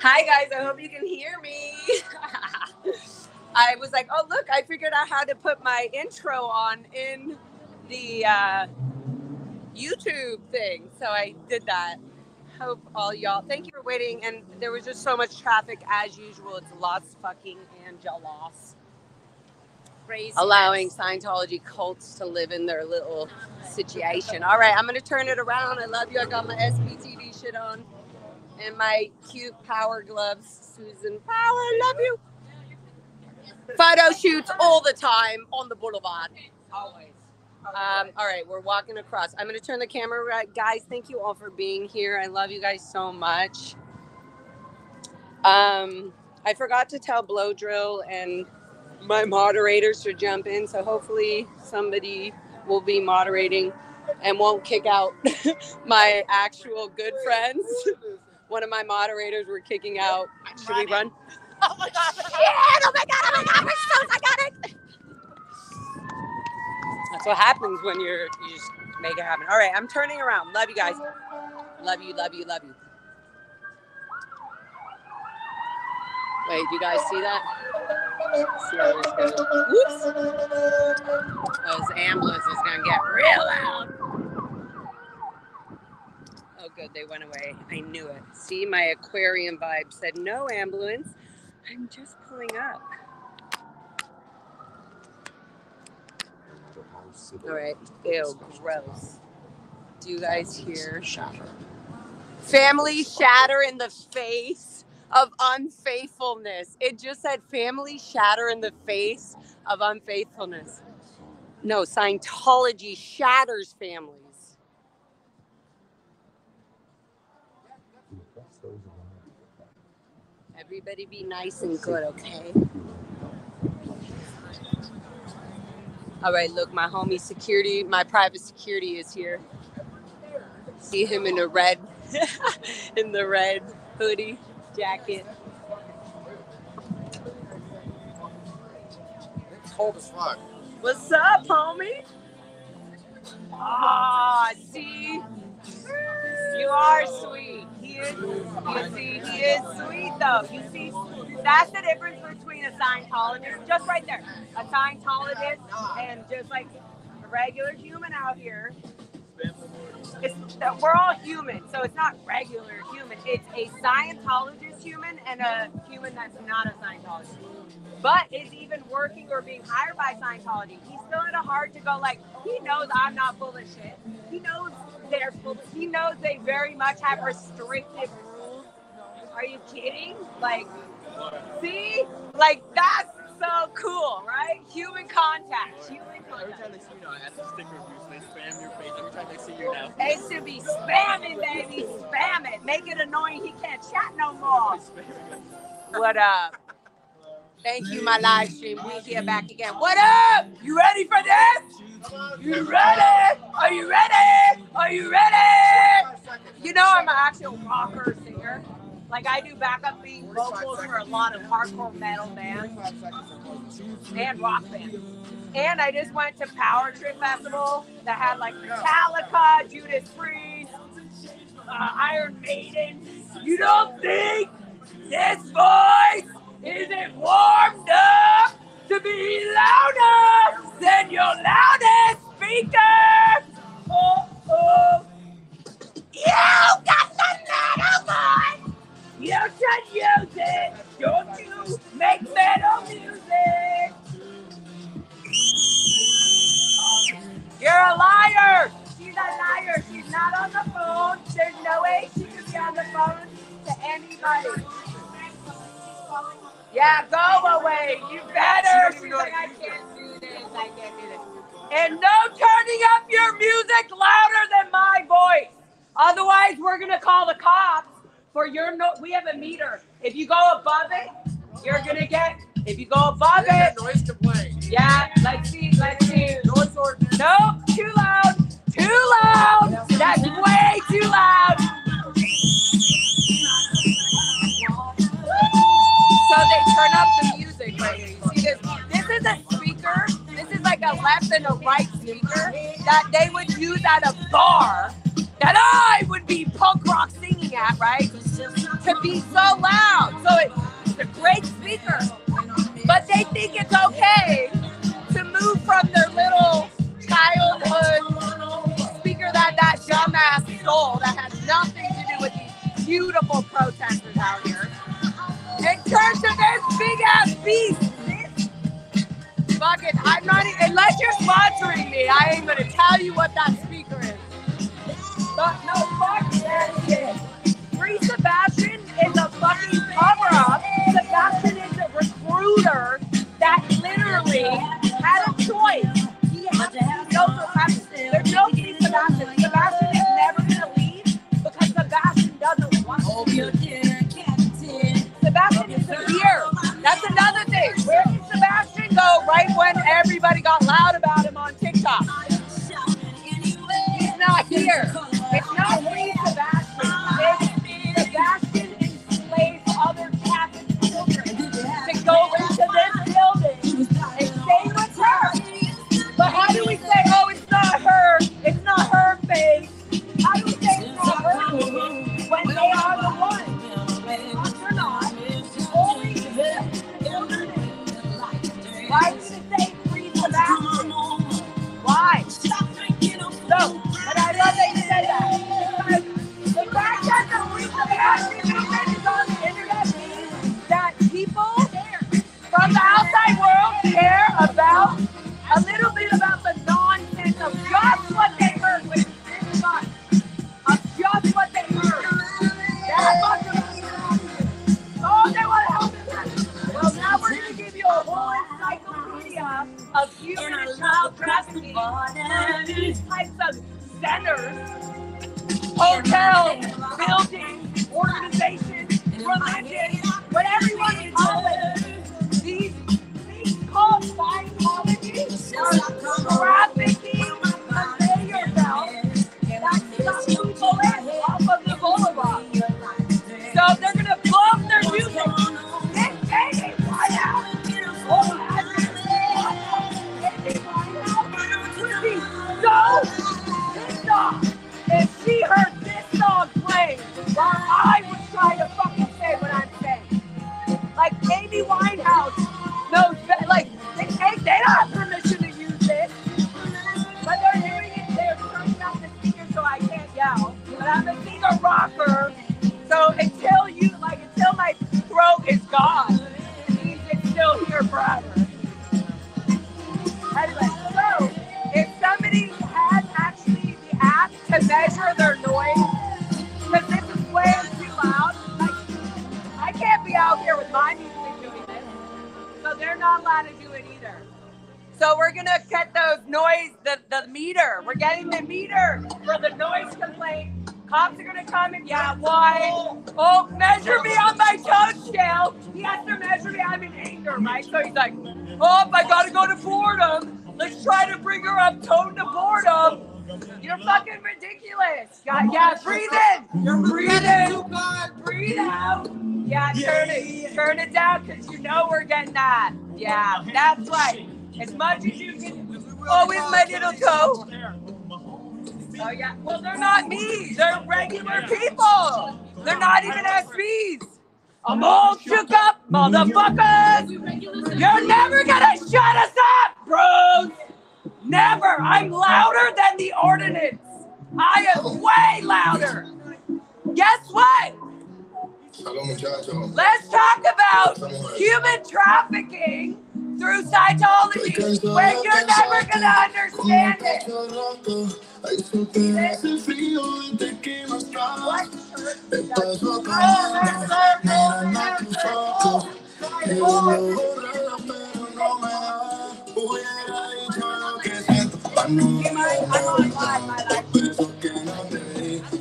Hi guys, I hope you can hear me. I was like, oh look, I figured out how to put my intro on in the YouTube thing. So I did that. Hope all y'all, thank you for waiting. And there was just so much traffic as usual. It's Los fucking Angeles. Crazy. Allowing Scientology cults to live in their little situation. All right, I'm going to turn it around. I love you. I got my SPTD shit on. And my cute power gloves. Susan Power, love you. Photo shoots all the time on the boulevard. Always. All right, we're walking across. I'm going to turn the camera right. Guys, thank you all for being here. I love you guys so much. I forgot to tell Blow Drill and my moderators to jump in. So hopefully somebody will be moderating and won't kick out my actual good friends. One of my moderators were kicking out. Should we run? Oh my God. Shit! Oh my God. Oh my God. I got it. That's what happens when you just make it happen. All right. I'm turning around. Love you guys. Love you. Love you. Love you. Wait, do you guys see that? See how this goes. Whoops. Those ambulance is going to get real loud. Oh, good. They went away. I knew it. See, my aquarium vibe said, no ambulance. I'm just pulling up. All right. Ew, gross. Do you guys hear? Shatter. Family shatter in the face of unfaithfulness. It just said family shatter in the face of unfaithfulness. No, Scientology shatters families. Everybody be nice and good, okay? All right, look, my homie security, my private security is here. See him in the red, in the red hoodie, jacket. It's cold as fuck. What's up, homie? Ah, see? You are sweet. He is, you see, he is sweet though. You see, that's the difference between a Scientologist, just right there. A Scientologist and just like a regular human out here. We're all human, so it's not regular human. It's a Scientologist human and a human that's not a Scientologist. But is even working or being hired by Scientology. He's still at a heart to go like, he knows I'm not full of shit. He knows they're full of, he knows they very much have restrictive rules. Are you kidding? Like, see? Like, that's so cool, right? Human contact. Human contact. Every time they see you now, I ask the sticker abuse, they spam your face every time they see you now. They should be spamming, baby. Spam it. Make it annoying. He can't chat no more. What up? Thank you, my live stream. We here back again. What up? You ready for this? You ready? Are you ready? Are you ready? You know I'm an actual rocker singer. Like I do backup beat vocals for a lot of hardcore metal bands and rock bands. And I just went to Power Trip Festival that had like Metallica, Judas Priest, Iron Maiden. You don't think this voice isn't warmed up to be louder than your loudest speaker? Oh, oh. You got the metal voice! You should use it! Don't you make metal music! You're a liar! She's a liar! She's not on the phone! There's no way she could be on the phone to anybody! Yeah, go away. You better. She's like, I can't do And no turning up your music louder than my voice. Otherwise, we're going to call the cops for your we have a meter. If you go above it, you're going to get, if you go above it. Noise complaint. Yeah, let's see. Noise ordinance. Nope, too loud. Too loud. That's way too loud. So they turn up the music right here. You see this? This is a speaker. This is like a left and a right speaker that they would use at a bar that I would be punk rock singing at, right? To be so loud. So it's a great speaker. But they think it's okay to move from their little childhood speaker that dumbass stole that has nothing to do with these beautiful protesters out here. And turn to this big ass beast. Fuck it, I'm not even, unless you're sponsoring me, I ain't gonna tell you what that speaker is. But no, fuck that shit. Free Sebastian is a fucking cover-up. Sebastian is a recruiter that literally had a choice. He had to go for Sebastian. There's no Free Sebastian. Sebastian is never gonna leave because Sebastian doesn't want to. Sebastian is here. That's another thing. Where did Sebastian go right when everybody got loud about him on TikTok? He's not here. It's not free Sebastian. It's Sebastian enslaves other Catholic children to go into this building and stay with her. But how do we say, oh, it's not her? It's not her face. How do we say it's not her when they are the ones? They're not. Only why are you going to say free Sebastian? Why? So, and I love that you said that. Because the fact that the free Sebastian movement is on the internet means that people from the outside world care about a little bit about the nonsense of just what they heard, which is really fun. Of just what they heard. That's what oh, they want to help us. Well, now we're going to give you a whole encyclopedia of human and child trafficking, these types of centers, hotels, buildings, organizations, religions, whatever you want to call it. These called Scientology are trafficking, convey yourself, that some people in off of the boulevard. So they're going to blow up their music. It's Amy Winehouse. Oh, Amy Winehouse would be so pissed off if she heard this song playing while I was trying to fucking say what I'm saying. Like, Amy Winehouse knows, like, they don't have permission to use this. But they're doing it, they're turning up the speaker so I can't yell. But I'm a singer rocker. So until my throat is gone, it means it's still here forever. Anyway, so if somebody has actually the app to measure their noise, because this is way too loud, like, I can't be out here with my music doing this, so they're not allowed to do it either. So we're gonna get those noise, the meter. We're getting the meter for the noise complaint. Cops are gonna come and why? Oh, measure me on my tone scale. He has to measure me. I'm in anger, right? So he's like, oh, I gotta go to boredom. Let's try to bring her up tone to boredom. You're fucking ridiculous. Yeah, breathe in. You're breathing. Breathe out. Yeah, turn it down because you know we're getting that. Yeah, that's right. As much as you can. Oh, with my little toe. Oh, yeah. Well, they're not me. They're regular people. They're not even SPs. I'm all shook up, motherfuckers. You're never gonna shut us up, bros. Never. I'm louder than the ordinance. I am way louder. Guess what? Let's talk about human trafficking through Scientology, where you're never gonna understand it. I'm on live, my life.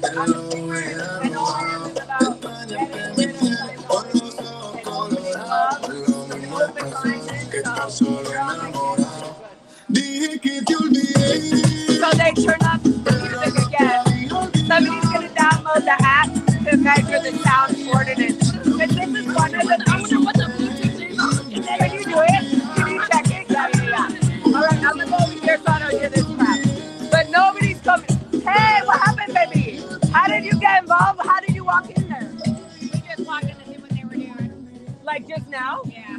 I'm a secret, and all I am is about getting rid of Scientology and opening love and open minded. So you're on my channel. So they turn up the music again. Somebody's gonna download the app to measure the sound coordinates. But this is one of the. I wonder what the Bluetooth is. Can you do it? Can you check it? Yeah. All right, I'm gonna go over here so I don't hear this crap. But nobody's coming. Hey, what happened, baby? How did you get involved? How did you walk in there? We just walked in to see what they were doing. Like just now? Yeah.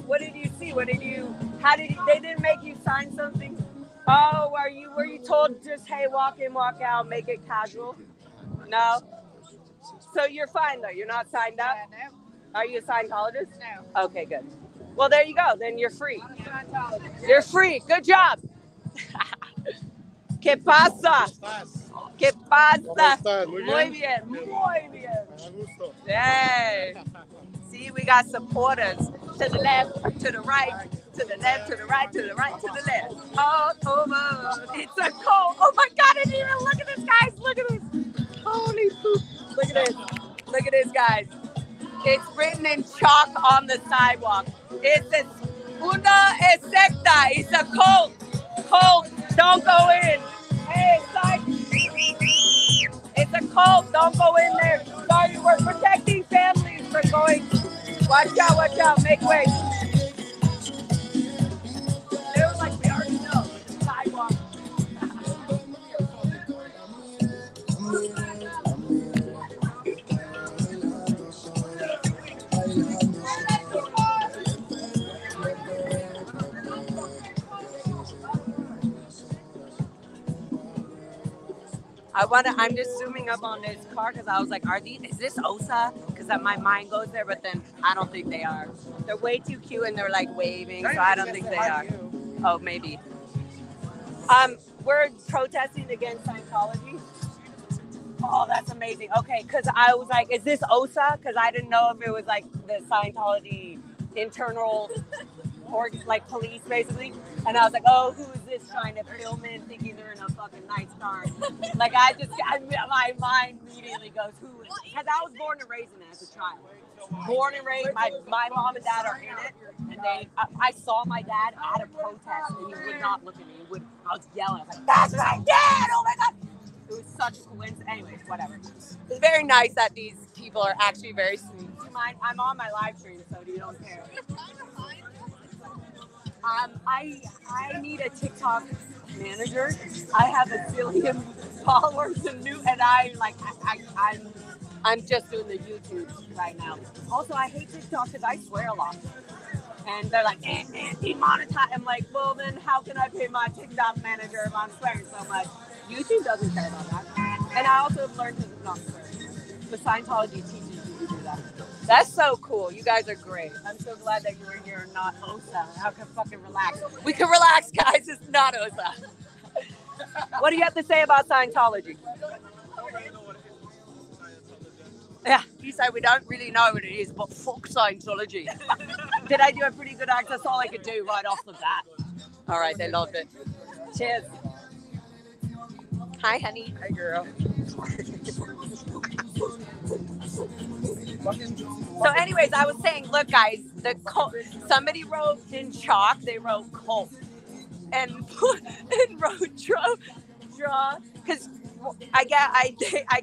What did you see? What did you? How did you? They didn't make you sign something? Oh, were you told just hey, walk in, walk out, make it casual? No. So you're fine though. You're not signed up. No. Are you a Scientologist? No. Okay, good. Well, there you go. Then you're free. I'm a Scientologist. You're free. Good job. ¿Qué pasa? ¿Qué pasa? Muy bien. Muy bien. Hey. See, we got supporters to the left, to the right, to the left, to the right, to the right, to the left. All over. It's a cold. Oh my God, I didn't even look at this, guys. Look at this. Holy poop. Look at this. Look at this, guys. It's written in chalk on the sidewalk. It says, una es secta. It's a cult. Cult. Don't go in. Hey, side. It's a cult. Don't go in there. Sorry, we're protecting families from going. Watch out, make way. They were like, we already know. It's a sidewalk. I'm just zooming up on this car because I was like, is this OSA? Because my mind goes there, but then I don't think they are. They're way too cute and they're like waving, so I don't think they are. Oh, maybe. We're protesting against Scientology. Oh, that's amazing. Okay, because I was like, is this OSA? Because I didn't know if it was like the Scientology internal or like police basically. And I was like, oh, who is this trying to film in thinking they're in a fucking nice car? Like my mind immediately goes, who is it? Because I was born and raised in it as a child. Born and raised, my mom and dad are in it. And I saw my dad at a protest and he would not look at me. I was yelling. I was like, that's my dad! Oh my God! It was such a coincidence. Anyways, whatever. It's very nice that these people are actually very sweet. I'm on my live stream, so you don't care. I need a TikTok manager. I have a zillion followers and I'm just doing the YouTube right now. Also, I hate TikTok because I swear a lot. And they're like, demonetize. I'm like, well, then how can I pay my TikTok manager if I'm swearing so much? YouTube doesn't care about that. And I also have learned to not swear. But Scientology teaches you to do that. That's so cool. You guys are great. I'm so glad that you were here and not OSA. I can fucking relax. We can relax, guys. It's not OSA. What do you have to say about Scientology? Yeah, he said we don't really know what it is, but fuck Scientology. Did I do a pretty good act? That's all I could do right off the bat. All right, they loved it. Cheers. Hi, honey. Hey, girl. So anyways, I was saying, look, guys, the cult, somebody wrote in chalk, they wrote cult and wrote draw, because I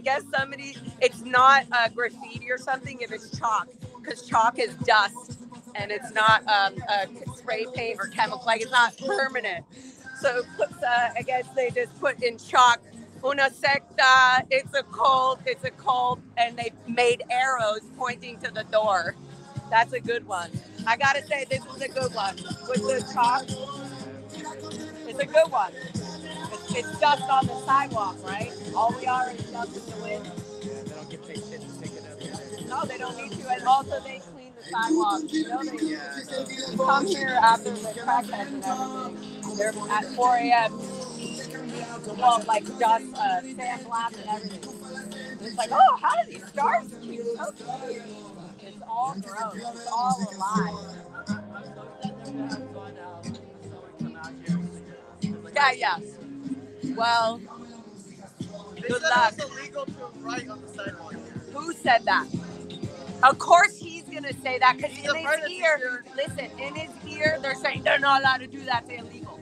guess somebody, it's not a graffiti or something if it's chalk, because chalk is dust and it's not a spray paint or chemical, like it's not permanent. So I guess they just put in chalk, una secta, it's a cult, and they made arrows pointing to the door. That's a good one. I gotta say, this is a good one. With the chalk, it's a good one. It's dust on the sidewalk, right? All we are is dust in the wind. Yeah, they don't get paid shit to take it up here. No, they don't need to. And also, they clean the sidewalks. You know, they come here after the crackheads and everything. They're at 4 a.m. Well, like dust, sandblast and everything. It's like, oh, how do these stars keep so cute? It's all gross. It's all alive. Yeah. Well, They good said luck. it was illegal to write on the sidewalk. Who said that? Of course he's gonna say that because He's in a his private ear, teacher. listen, in his ear, they're saying they're not allowed to do that. It's illegal.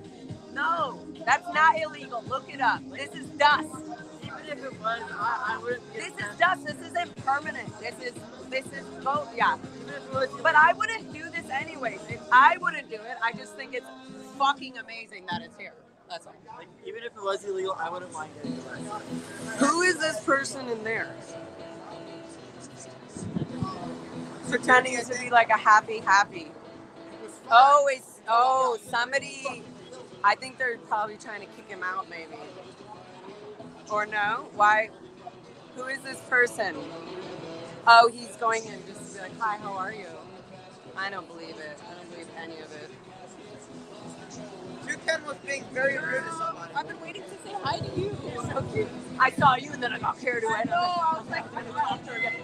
No, that's not illegal. Look it up. This is dust. Even if it was, I wouldn't get This is offended. dust. This isn't permanent. This is both. Yeah. Even if it was But I wouldn't do this anyways. I wouldn't do it. I just think it's fucking amazing that it's here. That's all. like, even if it was illegal, I wouldn't mind getting arrested. Who is this person in there? Pretending to be like a happy. Oh, somebody. I think they're probably trying to kick him out, maybe. Or no? Why? Who is this person? Oh, he's going in just to be like, hi, how are you? I don't believe it. I don't believe any of it. Ken was being very rude to somebody. I've been waiting to say hi to you. You're so cute. I saw you and then I got carried away. No, I was like, I'm gonna talk to her again.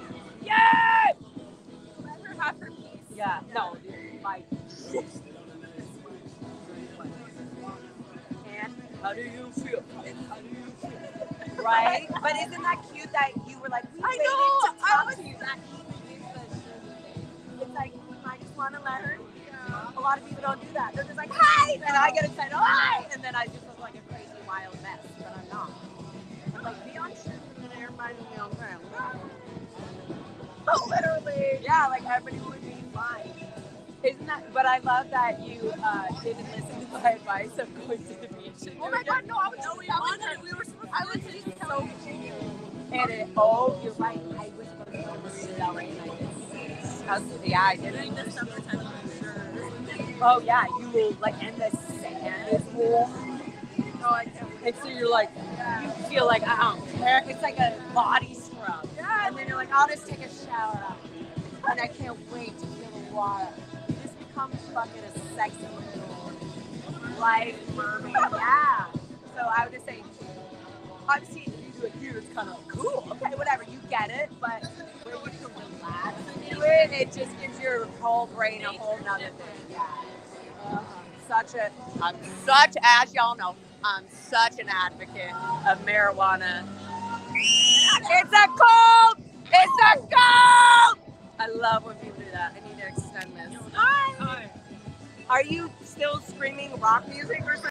Yay! let her have her piece. Yeah, no, my. And how do you feel? Right? But isn't that cute that you were like, we I waited know, to I talk was- to you? It's like, I just want to let her. A lot of people don't do that. They're just like, hi! And I get excited, hi! And then I just look like a crazy wild mess, but I'm not. I'm like, be on shit, and then everybody's be on time. Oh, literally. Yeah, like everybody would be fine. Isn't that? But I love that you didn't listen to my advice of going to the beach. Oh my God, no, I was we were supposed to. I was just so And you're right. I was supposed to go to Marina Del Rey and I didn't. Yeah, I did. during the summertime, I'm sure. Oh yeah, you will like in the sand is warm. No, I can't. And so you're like, you feel like I don't care. It's like a body scrub. Yeah. And then you're like, I'll just take a shower. And I can't wait to feel the water. You just become fucking a sexy little life mermaid. Yeah. So I would just say, obviously, if you do it here, it's kind of like, cool, okay, whatever, you get it. But when you can relax and do it, it just gives your whole brain a whole nother thing. Yeah. As y'all know, I'm such an advocate of marijuana. It's a cult! It's a cult! I love when people do that. I need to extend this. Hi! Are you still screaming rock music or something?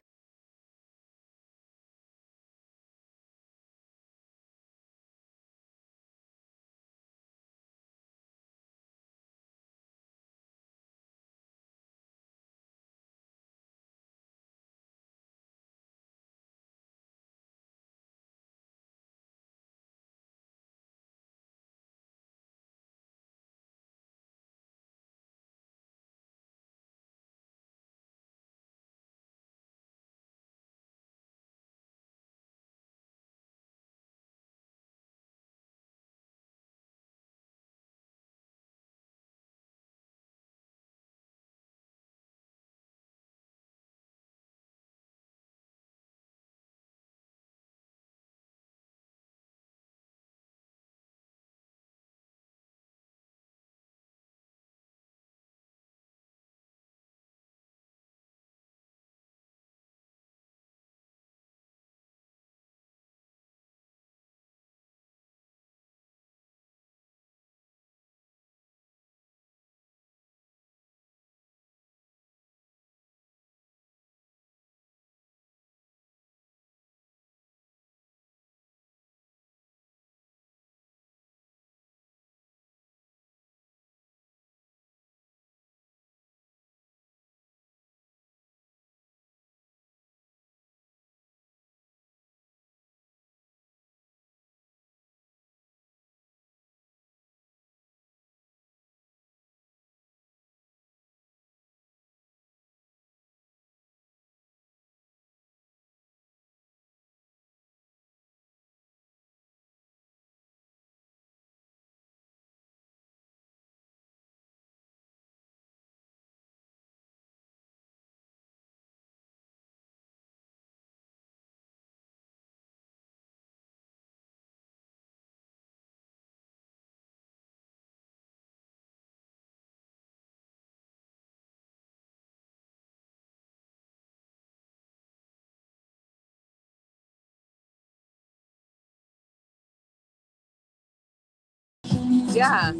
Yeah.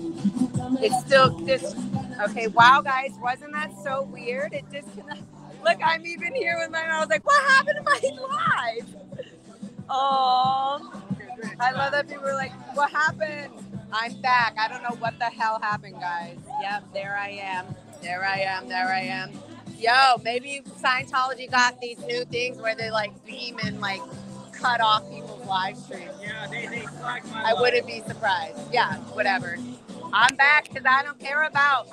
It's still this. Okay, wow, guys, wasn't that so weird? It just, look, I'm even here with my, I was like, what happened to my live? Oh, I love that people were like, what happened? I'm back. I don't know what the hell happened, guys. Yep, there I am. There I am. There I am. Yo, maybe Scientology got these new things where they like beam and like cut off people's live streams. Yeah, they flagged my I wouldn't be surprised. Yeah, whatever. I'm back because I don't care about.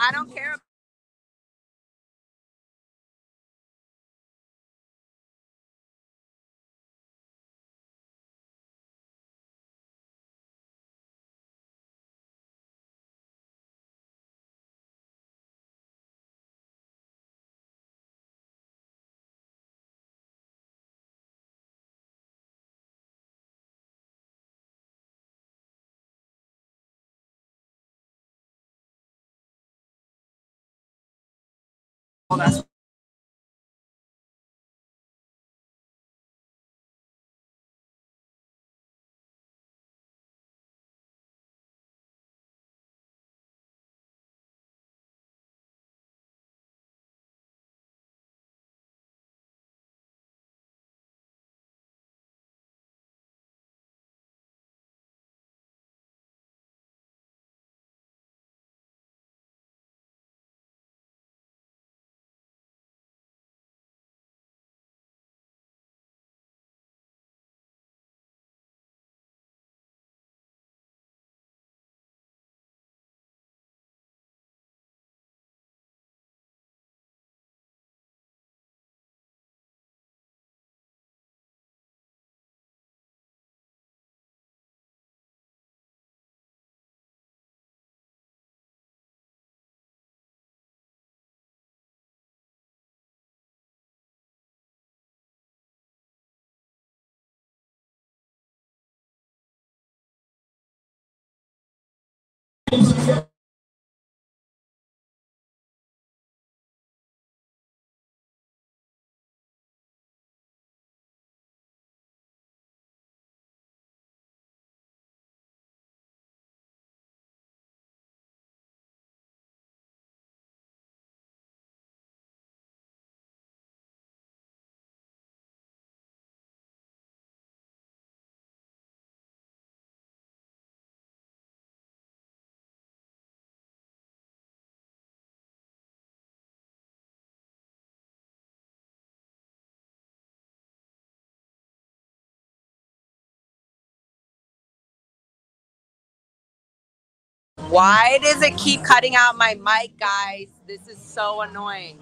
Why does it keep cutting out my mic, guys? This is so annoying.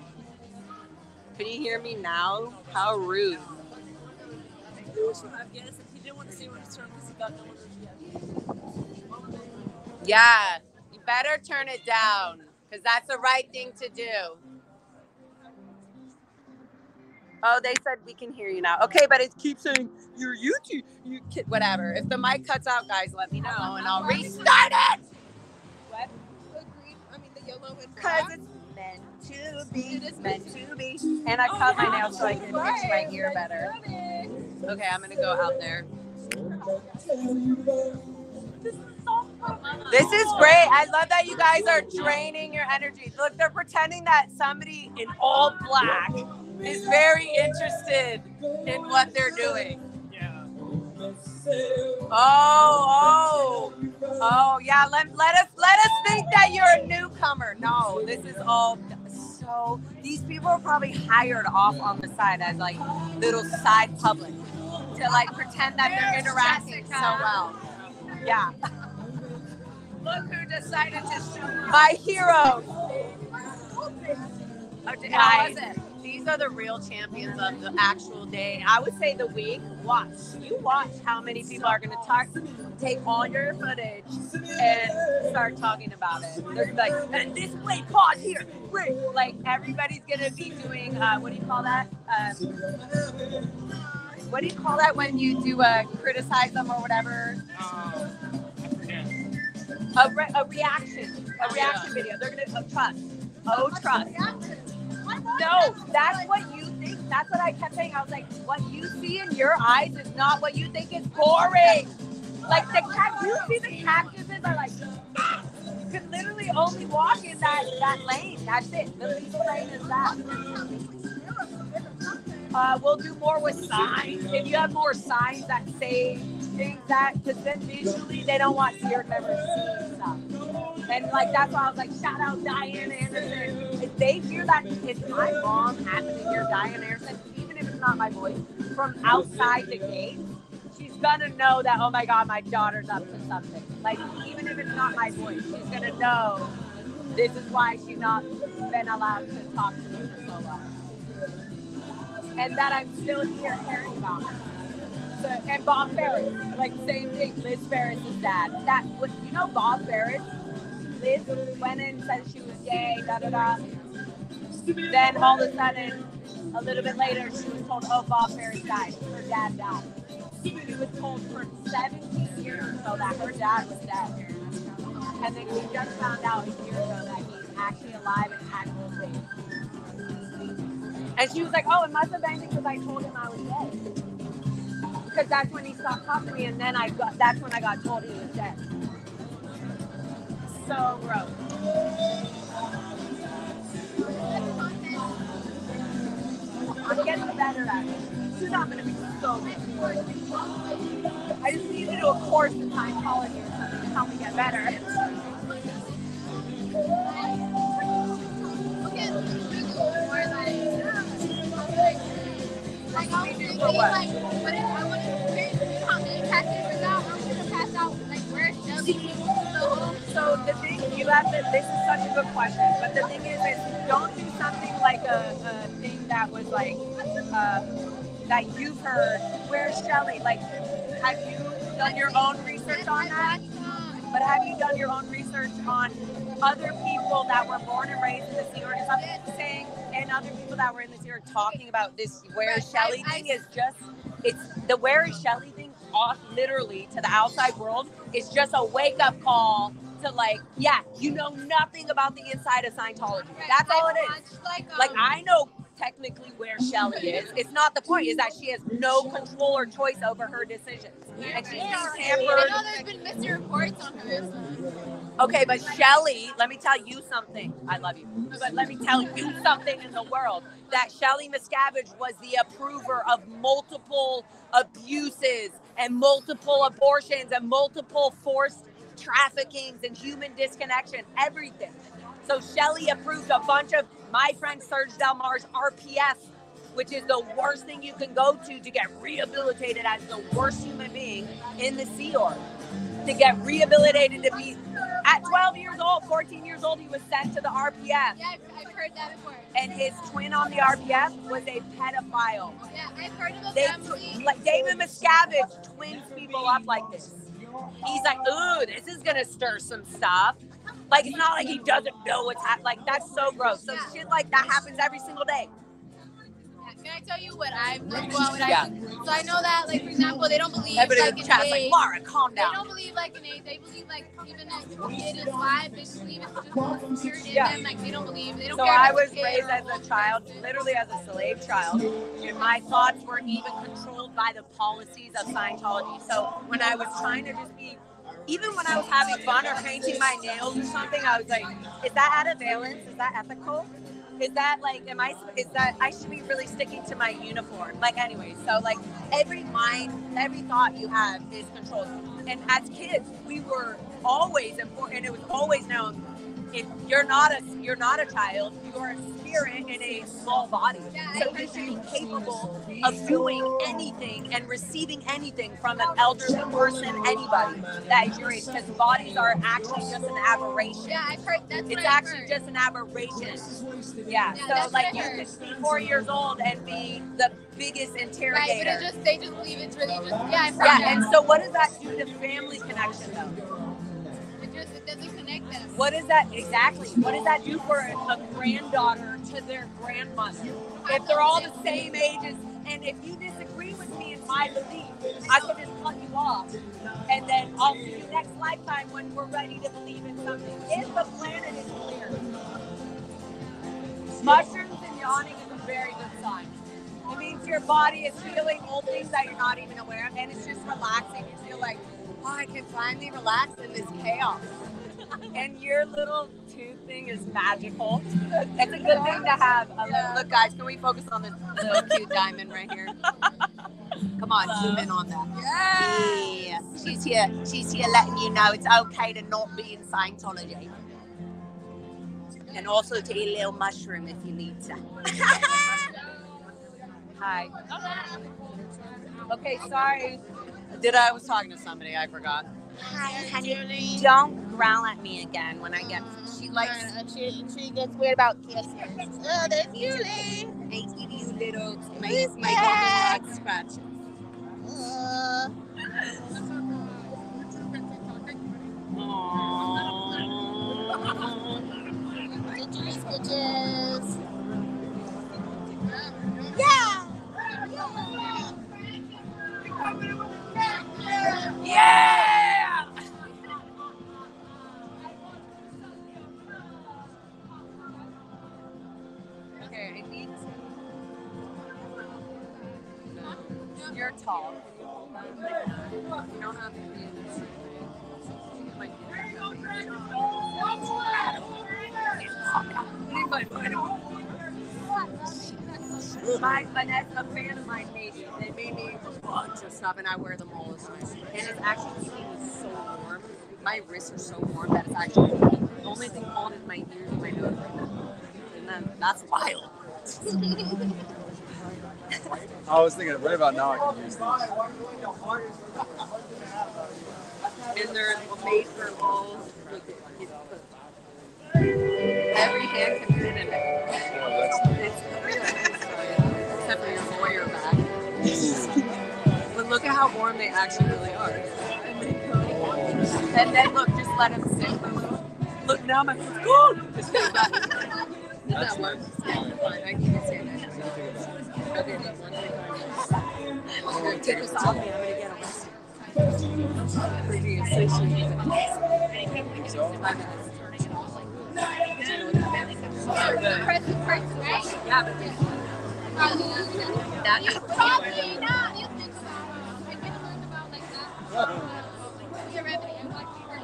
Can you hear me now? How rude. Yeah, you better turn it down because that's the right thing to do. Oh, they said we can hear you now. Okay, but it keeps saying your YouTube. Whatever. If the mic cuts out, guys, let me know and I'll restart it. What? The green, I mean the yellow and Because black. it's meant to be. It is meant to be. And I cut my nails so I can fix my ear better. Okay, I'm gonna go out there. This is great. I love that you guys are draining your energy. Look, they're pretending that somebody in all black is very interested in what they're doing. Yeah. Oh, yeah. Let us think that you're a newcomer. No, this is all so. These people are probably hired off on the side as like little side public to like pretend that they're interacting so well. Yeah. Look who decided to shoot my hero. Guys, these are the real champions of the actual day. I would say the week. Watch. You watch how many people are going to take all your footage and start talking about it. They're like, and this, wait, pause here. Wait. Like, everybody's going to be doing, what do you call that? What do you call that when you do criticize them or whatever? A reaction video. They're gonna trust. No, that's what you think. That's what I kept saying. I was like, what you see in your eyes is not what you think is boring. Like you see the cactuses are like, could literally only walk in that lane. That's it. The least lane is that. We'll do more with signs. If you have more signs that say things that, because then visually they don't want your members seeing stuff. And like that's why I was like, shout out Diane Anderson. If they hear that, if my mom happened to hear Diane Anderson, even if it's not my voice, from outside the gate, she's gonna know that, oh my God, my daughter's up to something. Like, even if it's not my voice, she's gonna know this is why she's not been allowed to talk to me for so long. And that I'm still here hearing about her. So, and Bob Ferris, like same thing, Liz Ferris' dad. That, you know Bob Ferris? Liz went in and said she was gay, da-da-da. Then all of a sudden, a little bit later, she was told, oh, Bob Ferris died. Her dad died. She was told for 17 years or so that her dad was dead. And then she just found out a year ago that he's actually alive and actually safe. And she was like, oh, it must have been because I told him I was gay. Because that's when he stopped talking to me, and then that's when I got told he was dead. So gross. I'm getting better at it. This is not going to be so good. I just need to do a course in Scientology or something to help me get better. Like I was thinking, like, but if I want to experience how many passengers out, I'm going to pass out, like, where Shelly. So the thing, you have to, this is such a good question, but the thing is don't do something like a thing that was like, that you've heard, where's Shelly? Like, have you done your own research on that? But have you done your own research on other people that were born and raised in the Sea Org and something saying, and other people that were in the Sea Org talking about this where is Shelly thing is just, it's the where is Shelly thing off literally to the outside world is just a wake-up call to like, yeah, you know nothing about the inside of Scientology. That's all it is. Like I know technically where Shelly is. It's not the point, is that she has no control or choice over her decisions. And she's being hampered. I know there's been missing reports on her. So. Okay, but Shelly, let me tell you something. I love you. But let me tell you something in the world. That Shelly Miscavige was the approver of multiple abuses and multiple abortions and multiple forced traffickings and human disconnection, everything. So Shelly approved a bunch of my friend Serge Delmar's RPF, which is the worst thing you can go to get rehabilitated as the worst human being in the Sea Org. To get rehabilitated to be, at 12 years old, 14 years old, he was sent to the RPF. Yeah, I've heard that before. And his twin on the RPF was a pedophile. Yeah, I've heard of a family. Like David Miscavige twins people up like this. He's like, ooh, this is going to stir some stuff. Like, it's not like he doesn't know what's happening. Like, that's so gross. So shit like that happens every single day. Can I tell you what I've So I know that, like, for example, they don't believe everybody like in chat, age. like, Laura, calm down. They don't believe like in age. They believe like even if a kid is 5, they believe it's just spirit in them. Like they don't believe. They don't so care I if was it's a kid raised or as a child, literally as a slave child, and my thoughts were even controlled by the policies of Scientology. So when I was trying to just be, even when I was having fun or painting my nails or something, I was like, is that out of balance? Is that ethical? Is that like, I should be really sticking to my uniform? Like, anyway, so like every thought you have is controlled. And as kids, we were always important, and it was always known, if you're not a child, you're a spirit in a small body. So you should be capable of doing anything and receiving anything from an elderly person, anybody that is your age, because bodies are actually just an aberration. Yeah, I've heard that's It's actually just an aberration. Yeah, so like you could be 4 years old and be the biggest interrogator. Right, but they just believe it's really just, yeah, I've heard that. that. And so what does that do to family connection though? It doesn't connect them. What is that exactly? What does that do for a granddaughter to their grandmother? If they're all the same ages, and if you disagree with me in my belief, I could just cut you off, and then I'll see you next lifetime when we're ready to believe in something. If the planet is clear. Mushrooms and yawning is a very good sign. It means your body is feeling old things that you're not even aware of, and it's just relaxing. You feel like, oh, I can finally relax in this chaos. And your little tooth thing is magical. It's a good thing to have. Look, guys, can we focus on this little cute diamond right here? Come on, zoom in on that. Yeah. She's here letting you know it's okay to not be in Scientology. And also to eat a little mushroom if you need to. Hi. Okay, sorry. I was talking to somebody, I forgot. Hi, honey. Don't growl at me again when I get. She likes. She gets weird about kisses. Oh, that's Julie. I give you little my heart scratches. Stitches. Yeah. Yeah. Okay, I need to. You're tall. You don't have to be in this. My Vanessa, a fan of mine made me. They made me a bunch of stuff, and I wear them all the time. And it's actually keeping me so warm. My wrists are so warm that it's actually the only thing cold is my ears and my nose right now. And then that's wild. I was thinking, right about now I can use these. And they're made for all. Every hand can fit in it. Oh, that's nice. Except for your lawyer back. But look at how warm they actually really are. And then look, just let them sit for a little. Look, now my foot's cold. Just go back. That works. Yeah, fine. I can say that. Okay, that one thing. I'm going to take this off me. I'm going to get arrested. For being associated. So? Yeah, but that Probably not. You think about it. I can learn about like that. Your remedy. I'm like, you heard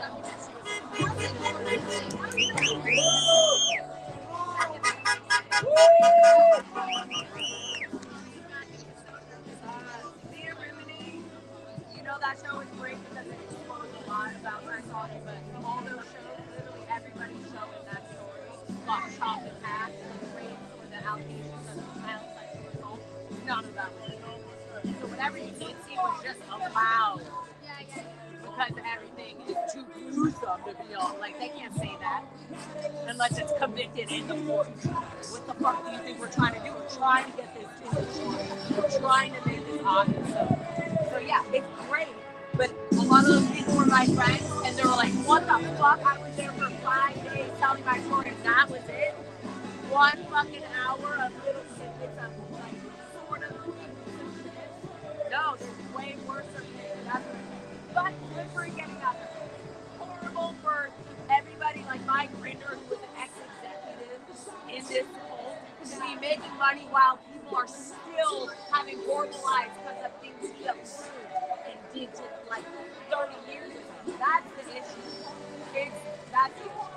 you know that show is great because it exposed a lot about Scientology, but all those shows, literally everybody's show in that story got chopped in half and the rates or the allegations of child sexual assault. None of that was. So whatever you did see was just allowed. Because everything is too gruesome to be on. Like, they can't say that unless it's convicted in the court. What the fuck do you think we're trying to do? We're trying to get this in the court. We're trying to make this audit. So yeah, it's great. But a lot of those people were my friends, and they were like, what the fuck? I was there for 5 days telling my story, and that was it? 1 fucking hour of little snippets of, like, sort of shit. No, there's way worse than this. But good for getting out there. Horrible for everybody like my Grinder, who was an ex-executive in this cult, to be making money while people are still having horrible lives because of things we approved and did to like 30 years ago. That's the issue. That's the issue.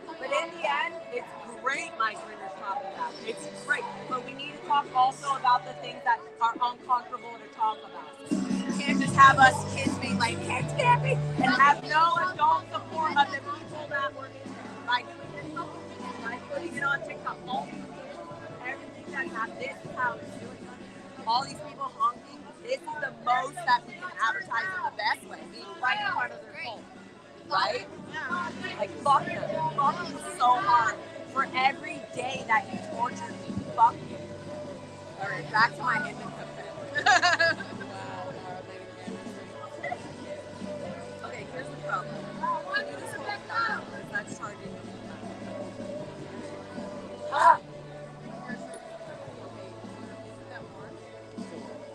But in the end, it's great my Grinder's talking about. It's great. But we need to talk also about the things that are uncomfortable to talk about. You can't just have us kids being like, kids can't be, and have no adult support of the people that were in there. By doing this, by putting it on TikTok, all these kids, everything that happened, this is how it's doing. All these people honking, this is the most that we can advertise in the best way, being right in front of their phone. Right? Like, fuck them. Fuck you so hard for every day that you tortured me. Fuck you. Alright, back to my Hinman cafe. Okay, here's the problem. Can you just hold it down? That's charging me. Ah!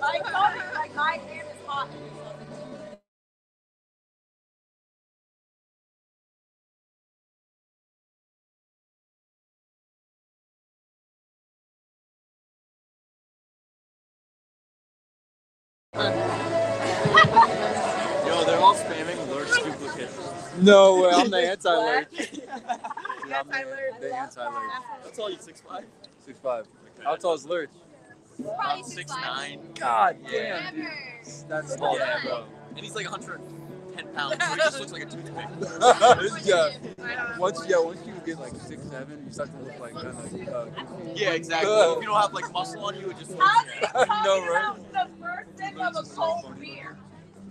I told you, like, my hand is hot. Yo, they're all spamming lurch duplicate. No way, I'm the anti-lurch. Dude, I'm Anti-lurch. the anti-lurch. That's all you 6'5". 6'5". How tall is Lurch? Probably 6'9". God Yeah. damn, dude. That's small, Yeah, bro. And he's like 110 pounds, so he just looks like a toothpick. Yeah. Once you get like 6'7", you start to look like kind of. Yeah, exactly. If you don't have like muscle on you, it just looks. How No, do you right? the first sip of a cold beer?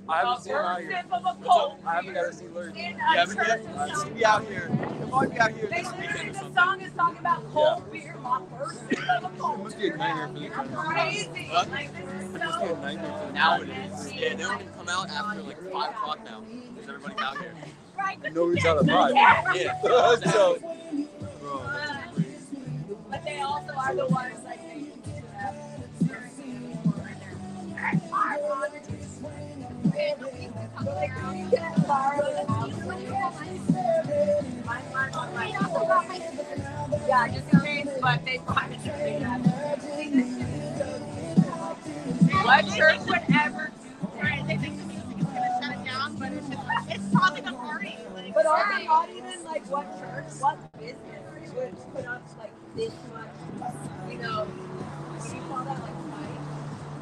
I haven't The seen him out first here. sip of a cold I haven't beer got to see Lurch. in You a haven't church. yet? He's gonna be out here. He'll probably be out here They this weekend literally, or the something. song is talking about cold beer. My first sip of a It cold must be a beer. nightmare for the church. Crazy. Huh? Like, this is It must be a so... nightmare for the Now church. it is. Yeah, they don't even come out after like 5 o'clock now. Because everybody's out here. Right, No reason out of 5. Yeah. So, bro, but they also are the ones like they yeah, just in case, but they find what church would ever Right, they think the music is gonna shut it down, but it's causing a party. Like, but are they not even like what church, what business would put up like this much, you know, what do you call that, like fight?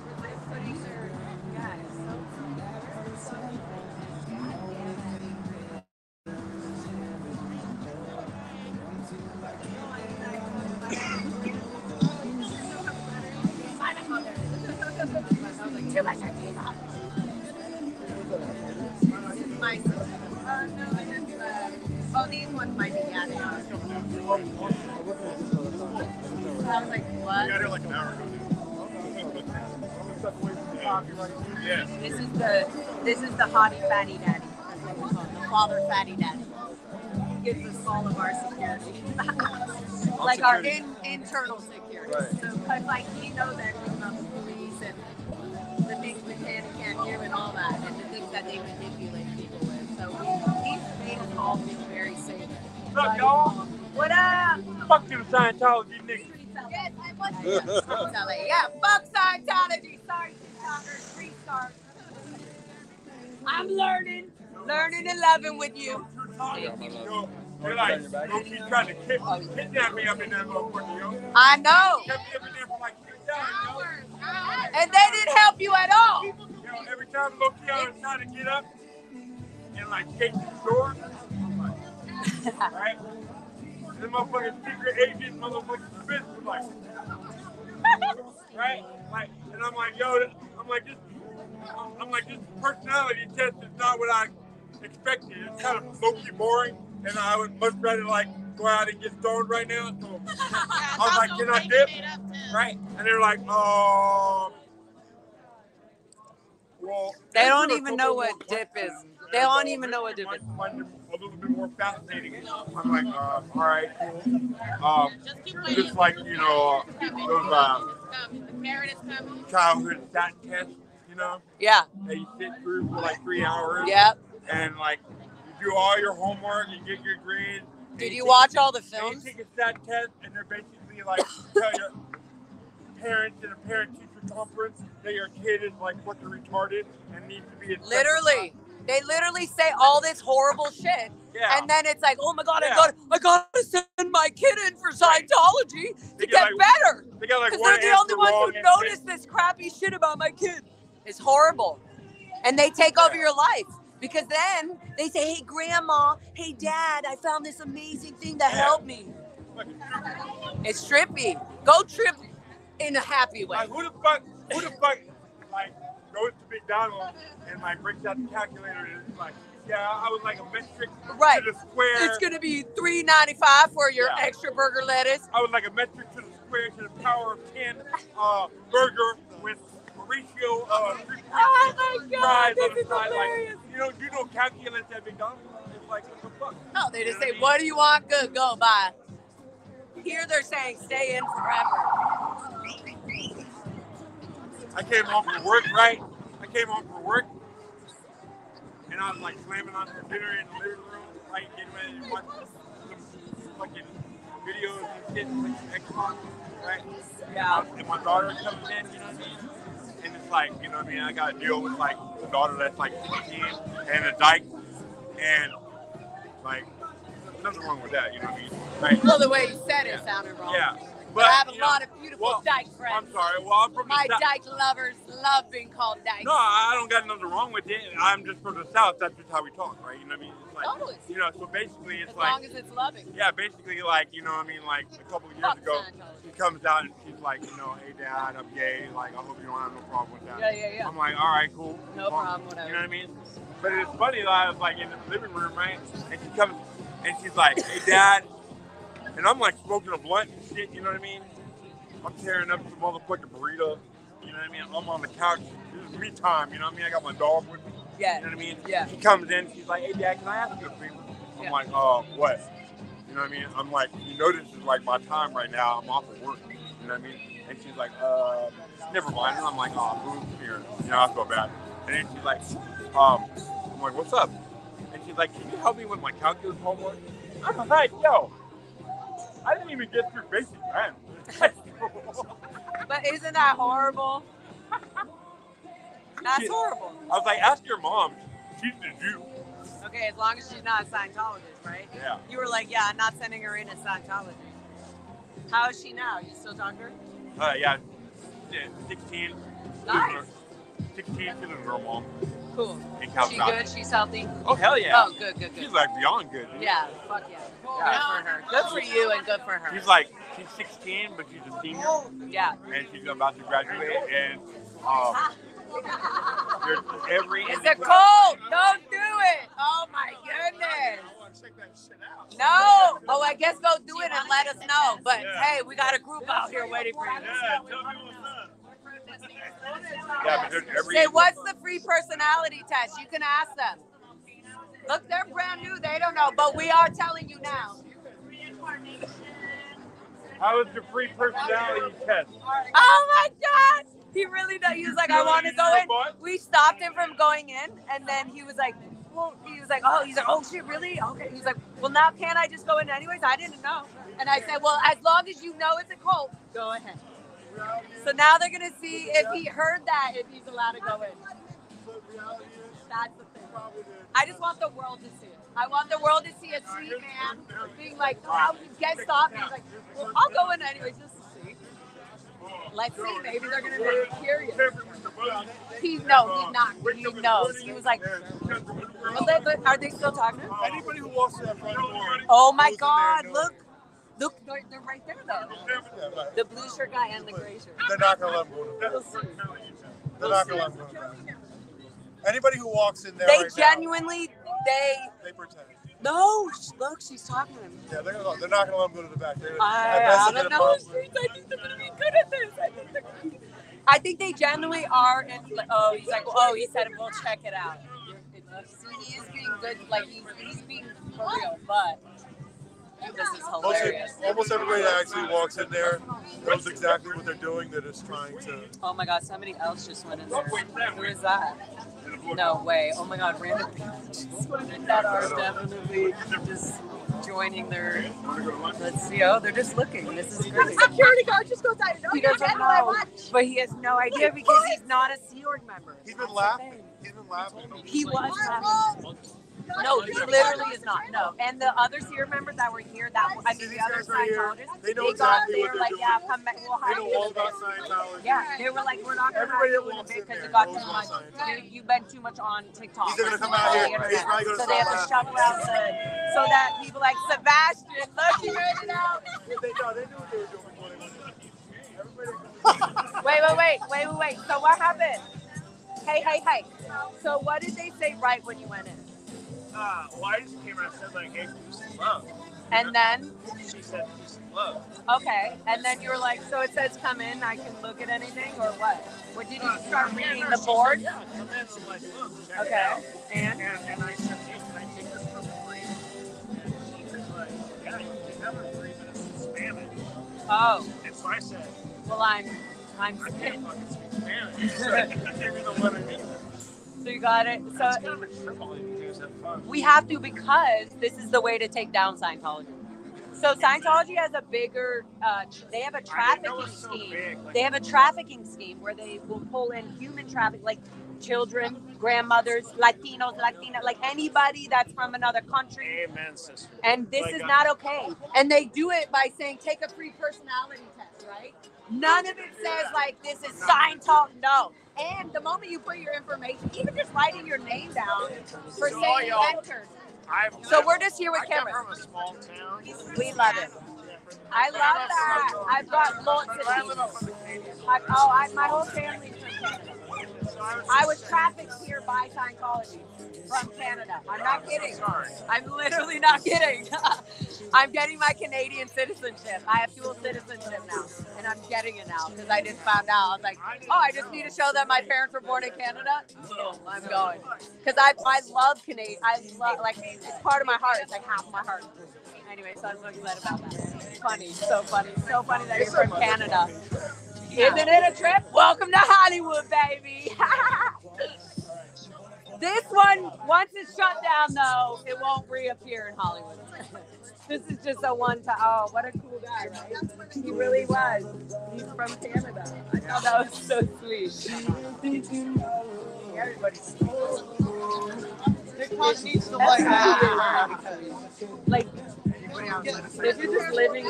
Or like putting their, yeah, it's so too much my oh, these ones might be yeah, they are. I was like, what? Got here like an hour ago. Yeah. This is the hottie fatty daddy. That's what we call him, the father fatty daddy. He gives us all of our security. Like our internal security. Right. So cause like he knows everything about the police and the things we can and can't do and all that, and the things that they manipulate people with. So he's made us all feel very safe. What's up, y'all? What up? Fuck them Scientology niggas. yes, I want Yeah, fuck Scientology. Sorry, TikTokers, restart. I'm learning and loving with you. Yo, they're like, yo, she's trying to kidnap me up in that motherfucker, yo. I know. Kept me up in there for like 6 hours, And they didn't help you at all. yo. Yo, every time Loki was trying to get up and like take the door, right? The motherfucking secret agent, motherfucking Smith was like, right? Like, and I'm like, yo, I'm like, this personality test is not what I expected. It's kind of low-key boring, and I would much rather like go out and get stoned right now. So I was like, can I dip? Right? And they're like, well, They don't even know what dip is. They don't even know what dip is. Find it a little bit more fascinating. I'm like, all right, cool. just keep waiting. Just like, you know, those The carrot is coming. childhood stat tests, you know, Yeah. that you sit through for like 3 hours. Yep. And like, you do all your homework, you get your grades. Did you watch all the And films? you take a stat test, and they're basically like, tell your parents in a parent-teacher conference that your kid is like fucking retarded and needs to be. Literally. They literally say all this horrible shit. Yeah. And then it's like, oh my God, Yeah. I gotta send my kid in for Scientology They to get like- better. They got like Because one they're the only answer ones wrong who and notice this crappy shit about my kid. It's horrible. And they take over your life. Because then they say, hey, grandma, hey, dad, I found this amazing thing that helped me. It's trippy. Go trip in a happy way. Like, who the fuck, like, goes to McDonald's and like breaks out the calculator and it's like, yeah, I would like a metric Right. to the square. It's going to be $3.95 for your Yeah. extra burger lettuce. I would like a metric to the square to the power of 10 burger with a ratio of 3 Oh my God, fries this on the is side. hilarious. Like, you know calculus at McDonald's? It's like, what the fuck? No, they just say, what do you want? Good, go, bye. Here they're saying, stay in forever. I came home from work, right? And I was like slamming on the dinner in the living room, like getting ready to watch some fucking videos and shit, like Xbox, right? Yeah. And my daughter comes in, you know what I mean? And the it's like, you know what I mean? I got to deal with like a daughter that's like 16 and a dyke, and like nothing wrong with that, you know what I mean? Like, Well, the way you said it sounded wrong. yeah. But I have a lot of beautiful dyke friends. I'm sorry. Well, I'm from My the South. dyke lovers love being called dykes. No, I don't got nothing wrong with it. I'm just from the South. That's just how we talk, right? You know what I mean? It's like, Totally. you know, so basically it's as like... long as it's loving. Yeah, basically like, you know what I mean? Like a couple of years ago, she comes out and she's like, you know, hey, Dad, I'm gay. Like, I hope you don't have no problem with that. Yeah. I'm like, all right, cool. No problem, whatever. You know what I mean? But it's funny, I was like in the living room, right? And she comes and she's like, hey, Dad. And I'm like smoking a blunt and shit, you know what I mean? I'm tearing up some motherfucking burrito. You know what I mean? I'm on the couch. This is me time, you know what I mean? I got my dog with me. Yeah. You know what I mean? Yeah. She comes in, she's like, hey, Dad, can I ask you a favor? I'm like, what? You know what I mean? I'm like, you know this is like my time right now. I'm off of work. You know what I mean? And she's like, never mind. And I'm like, boo, here. You know, I feel bad. And then she's like, I'm like, what's up? And she's like, can you help me with my calculus homework? I'm like, yo, I didn't even get through basic math. But isn't that horrible? That's horrible. I was like, ask your mom. She's the Jew. Okay, as long as she's not a Scientologist, right? Yeah. You were like, yeah, I'm not sending her in as Scientology. How is she now? You still talk to her? Yeah. 16. Nice. 16, she's a girl mom. Cool. She good? She's healthy? Oh, hell yeah. Oh, good. She's like beyond good. Dude. Yeah, fuck yeah. Good for her. Good for you and good for her. She's like, she's 16, but she's a senior. Yeah. And she's about to graduate. And there's every... It's a cold. Don't do it. Oh, my goodness. I want to check that shit out. No. Oh, I guess go do it and let us know. But, hey, we got a group out here waiting for you. Yeah, tell me what's up. Yeah, but there's every... Say, what's the free personality test? You can ask them. Look, they're brand new. They don't know. But we are telling you now. How is your free personality test? Oh, my God. He really does. He was like, I want to go in. We stopped him from going in. And then he was like, oh, shit, really? Okay. He's like, well, now can't I just go in anyways? I didn't know. And I said, well, as long as you know it's a cult, go ahead. So now they're going to see if he heard that, if he's allowed to go in. That's the thing. I just want the world to see it. I want the world to see a sweet man being like, oh, get stopped. He's like, well, I'll go in anyways just to see. Let's see. Maybe they're going to be curious. He's not. He knows. He was like, are they still talking to him? Anybody who walks in that front door... Oh, my God. Look, they're right there, though. The blue shirt guy and the gray shirt. They're not going to let him go to bed. They're not going to let him go to bed. Anybody who walks in there they right genuinely, now, they pretend. No, look, she's talking to him. Yeah, they're not going to let him go to the back. I don't know. I think they're going to be good at this. I think they genuinely are. He's like, he said, we'll check it out. He is being good. Like, he's being for real, but this is hilarious. Almost everybody that actually walks in there knows exactly what they're doing. They're just trying to... Oh, my God, somebody else just went in there. Who is that? No way. Oh, my God, random people just went in that are definitely just joining their... Let's see. Oh, they're just looking. This is crazy. Security guard just goes, I know. He doesn't know. But he has no idea because he's not a Sea Org member. He's been laughing. He was laughing. No, he literally is not. No. And the other Sea Org members that were here, the other Scientologists, they were like, yeah, come back. We'll They hire know you. all about Scientology. Yeah, they were like, we're not going to hire you in a bit because you got too much. You've been too much on TikTok. He's going to come out here. He's probably going to So they have to shuffle out so that people like Sebastian, look, he made it out. They knew what they were doing before they went in. Wait. So what happened? Hey. So what did they say right when you went in? Well, I just came out and said, like, hey, peace and love. And then? She said, peace and love. Okay. And then you were like, so it says come in, I can look at anything, or what? What did you start reading the board? Yeah, come in, I'm like, look, check it Okay. out. And I said, hey, can I take this for free? And she was like, yeah, you can have it 3 minutes to spam it. Oh. And so I said, Well, I'm I can't fucking speak Spanish. So I gave me the letter either. So you got it. So It's kind of a triple. You guys have fun. we have to because this is the way to take down Scientology. So Scientology has a bigger, they have a trafficking scheme. They have a trafficking scheme where they will pull in human traffic, like children, grandmothers, Latinos, Latina, like anybody that's from another country. Amen, sister. And this is not okay. And they do it by saying, take a free personality test, right? None of it says like, this is Scientology, no. And the moment you put your information, even just writing your name down for saying you entered. So we're just here with Cameron. I'm from a small town. We love it. I love that. I've got lots of these. My whole family's from Canada. I was trafficked here by Scientology from Canada. I'm not kidding. I'm literally not kidding. I'm getting my Canadian citizenship. I have dual citizenship now, and I'm getting it now because I just found out. I was like, oh, I just need to show that my parents were born in Canada. Boom, I'm going. Because I love Canadian. I love, like, it's part of my heart. It's like half of my heart. Anyway, so I'm so excited about that. It's funny, so funny. So funny that you're from Canada. Isn't it a trip? Welcome to Hollywood, baby. This one, once it's shut down, though, it won't reappear in Hollywood. This is just a one-time. Oh, what a cool guy, right? He really was. He's from Canada. I thought that was so sweet. Everybody's TikTok needs to like if you're just living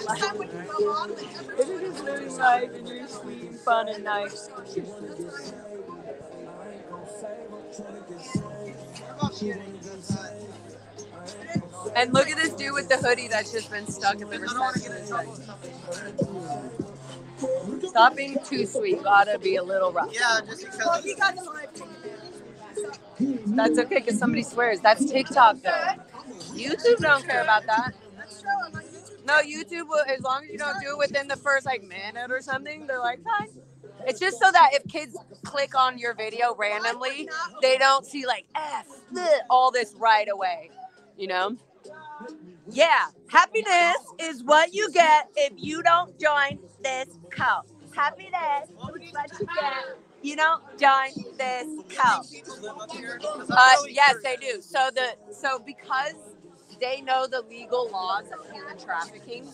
life, and you're sweet and fun and nice. And look at this dude with the hoodie that's just been stuck in the reception. Stop being too sweet. Gotta be a little rough. yeah, just because. That's okay because somebody swears. That's TikTok though. YouTube don't care about that. No, YouTube will, as long as you don't do it within the first like minute or something, they're like, fine. It's just so that if kids click on your video randomly, they don't see like all this right away, you know? Yeah, happiness is what you get if you don't join this cult. Happiness is what you get. You don't join this cult. Yes, they do. So because they know the legal laws of human trafficking,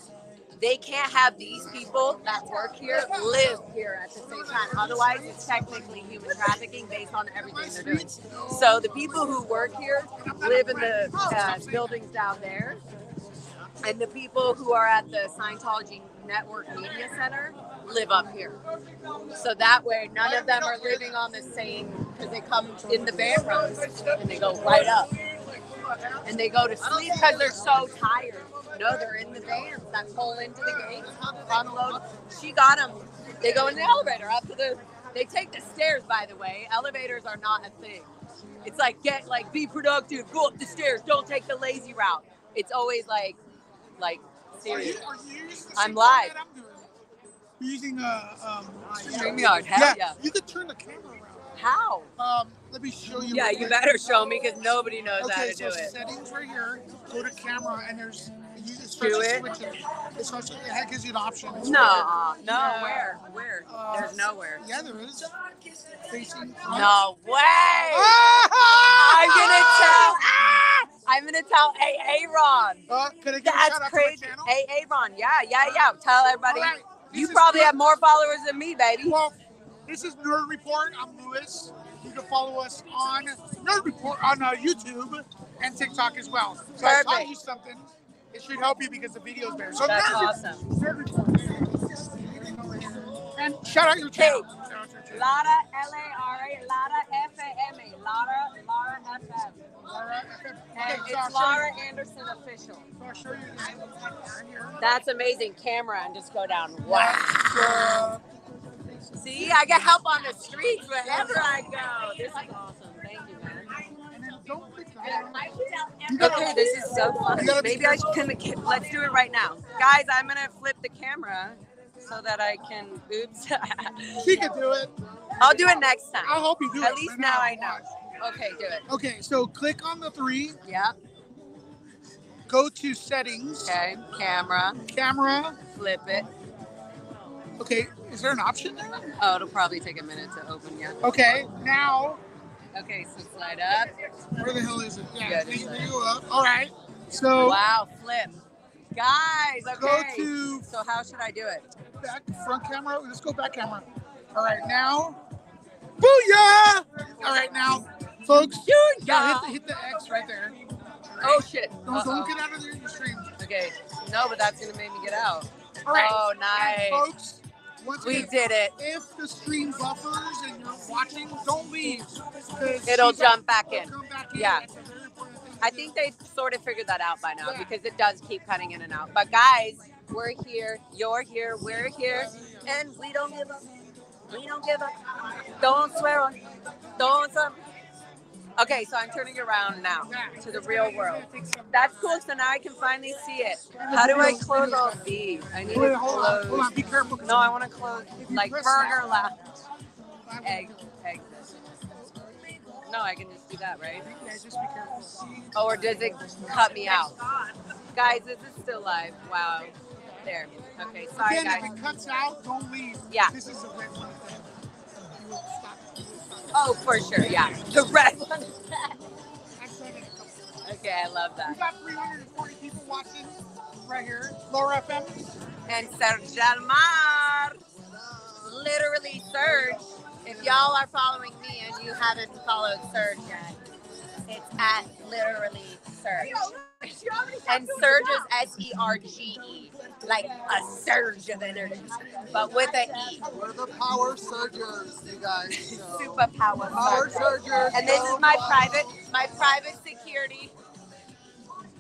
they can't have these people that work here live here at the same time. Otherwise, it's technically human trafficking based on everything they're doing. So the people who work here live in the buildings down there, and the people who are at the Scientology Network Media Center live up here. So that way, none of them are living on the same, because they come in the van runs and they go right up. And they go to sleep because they're so tired. No, they're in the vans that pull into the gates, unload. She got them. They go in the elevator up to the. They take the stairs, by the way. Elevators are not a thing. It's like be productive, go up the stairs, don't take the lazy route. It's always like serious. Are you using the I'm same live. format I'm doing? You're using StreamYard, hell yeah. You could turn the camera around. How? Let me show you. Yeah, you better show me because nobody knows how to do it. Settings right here. Go to camera and there's. Do it. It gives you an option. No. Where? There's nowhere. Yeah, there is. Facing. No way. I'm gonna tell Aaron. That's crazy. Aaron. Yeah. Tell everybody. Right. You probably have more followers than me, baby. Well, this is Nerd Report. I'm Lewis. You can follow us on Nerd Report on YouTube and TikTok as well. So I taught you something. It should help you because the video is better. So that's awesome. Nerd Report. And shout out your channel. Lara Lara Lara FM. Lara FM. And it's Lara Anderson official. So I'll show you this. That's amazing. Camera and just go down. Wow. See, I get help on the streets wherever I go. This is awesome. Thank you, man. Okay, this is so fun. Maybe I can. Let's do it right now, guys. I'm gonna flip the camera so that I can. Oops. She can do it. I'll do it next time. I'll help you do it. At least now I know. Okay, do it. Okay, so click on the 3. Yeah. Go to settings. Okay, camera. Flip it. Okay, is there an option there? Oh, it'll probably take a minute to open, yeah. Okay, now. Okay, so slide up. Where the hell is it? Yeah, you go up. All right. So. Wow, flip. Guys, Go okay. to So how should I do it? back front camera. Let's go back camera. All right, now. Booyah! All right, now, folks. Yeah, hit the X right there. Oh shit. Don't get out of your stream. Okay. No, but that's gonna make me get out. All right. Oh, nice. And folks, once We again, did it. if the stream buffers and you're watching, don't leave. It'll jump back in. Come back in. Yeah. That's a very important thing. I think they sort of figured that out by now because it does keep cutting in and out. But guys, we're here, you're here, we're here, and we don't give up. We don't give up. Don't swear on. Don't swear. Okay, so I'm turning around now to the real world. That's cool. So now I can finally see it. How do I close all these? I need to close. Hold on, be careful. No, I want to close like Burger Lounge. Exit. No, I can just do that, right? Yeah, just be careful. Oh, or does it cut me out? Guys, this is still live. Wow. There. Okay, sorry, Again, guys. if it cuts out, don't leave. Yeah. This is a red one thing. You will stop. Oh, for sure, yeah. The red one. I've said it a couple. Okay, I love We that. got 340 people watching right here. Lower FM. And Serge Almar. Literally Serge. If y'all are following me and you haven't followed Serge yet, it's at literally Serge. And Surge is S-E-R-G-E, like a surge of energy, but with an E. We're the power surgers, you guys. You know. Super power Power surge. surgers. And this is my private security.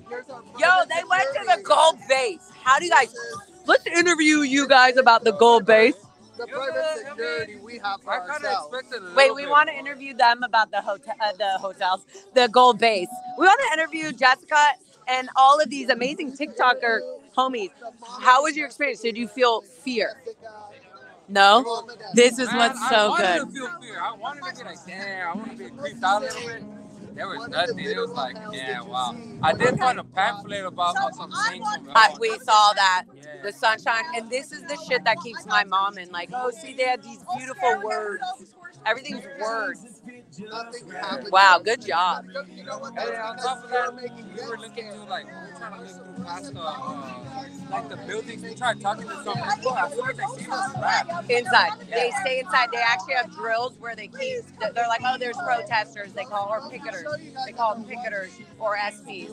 Here's our Yo, private they went to the security. gold base. How do you guys? Let's interview you guys about the gold base. The private security we have for ourselves. Wait, we want to interview them about the hotels, the gold base. We want to interview Jessica and all of these amazing TikToker homies. How was your experience? Did you feel fear? No? This is what's so I wanted good. to feel fear. I wanted to be like, damn, I want to be creeped out a little bit. There was nothing. It was like, yeah, wow. I did find a pamphlet about some saints. We saw that, the sunshine, and this is the shit that keeps my mom in. Like, oh, see, they have these beautiful words. Everything's words. Nothing happened. Wow, good job. You know what? And on top of that, we were looking through, like, we were trying to look through past the buildings. We tried talking to some people. I feel like they see us back. Inside. They stay inside. They actually have drills where they keep, they're like, oh, there's protesters, they call, or picketers. They call them picketers or SPs.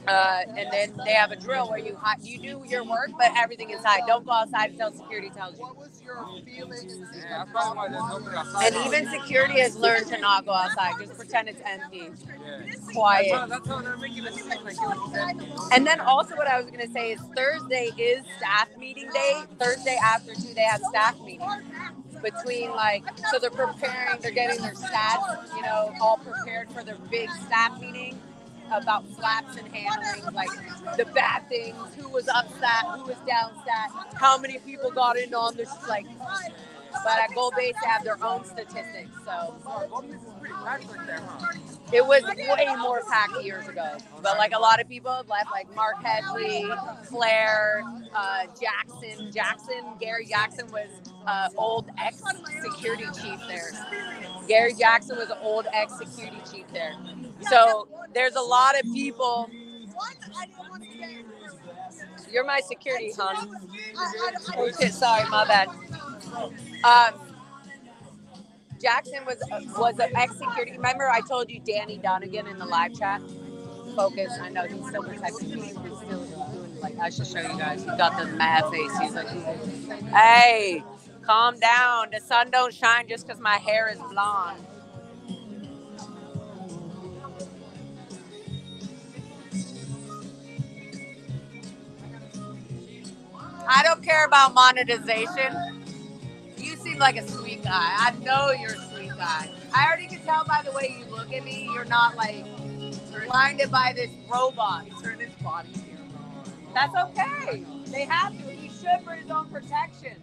And then they have a drill where you do your work, but everything inside. Don't go outside until security tells you. What was your feeling? Yeah, that's probably why there's nobody outside. And even security has learned to not go outside. Just pretend it's empty. Yeah. Quiet. That's how they're making it seem like it was empty. And then also what I was going to say is Thursday is staff meeting day. Thursday after 2, they have staff meeting. Between so they're preparing, they're getting their stats, all prepared for their big staff meeting about flaps and handlings, like the bad things, who was upset, who was downstat, how many people got in on this, but at Gold Base they have their own statistics, so. It was way more packed years ago, but a lot of people have left, like Mark Headley, Flair, Gary Jackson was old ex-security chief there. Gary Jackson was an old ex-security chief there. So there's a lot of people. You're my security, hon. Okay, sorry, my bad. Jackson was an ex-security. Remember I told you Danny Donegan in the live chat? Focus. I know he's still protecting me. He's still doing, I should show you guys. He got the mad face. He's like, hey, calm down. The sun don't shine just because my hair is blonde. I don't care about monetization. You seem like a sweet guy. I know you're a sweet guy. I already can tell by the way you look at me, you're not blinded by this robot. Turn his body here. That's okay. They have to. He should for his own protection.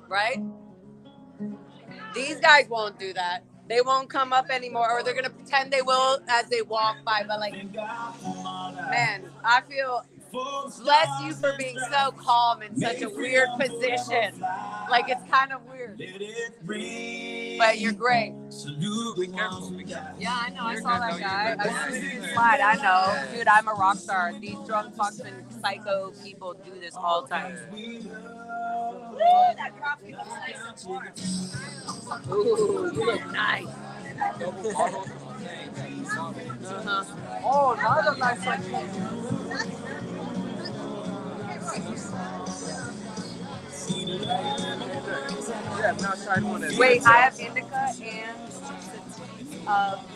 Right? These guys won't do that. They won't come up anymore, or they're gonna pretend they will as they walk by. But man, I feel Bless you for being so calm in such a weird position. Like, it's kind of weird. But you're great. Be careful. Be careful. Yeah, I know. I You're saw good, that though. guy. You're I good. was listening to slide. I know. Dude, I'm a rock star. These drunk fucks and psycho people do this all the time. That coffee looks nice and warm. Ooh, you look nice. Double bottles of thing. Oh, another nice one. Yeah, I've not tried one of these. Wait, I have indica and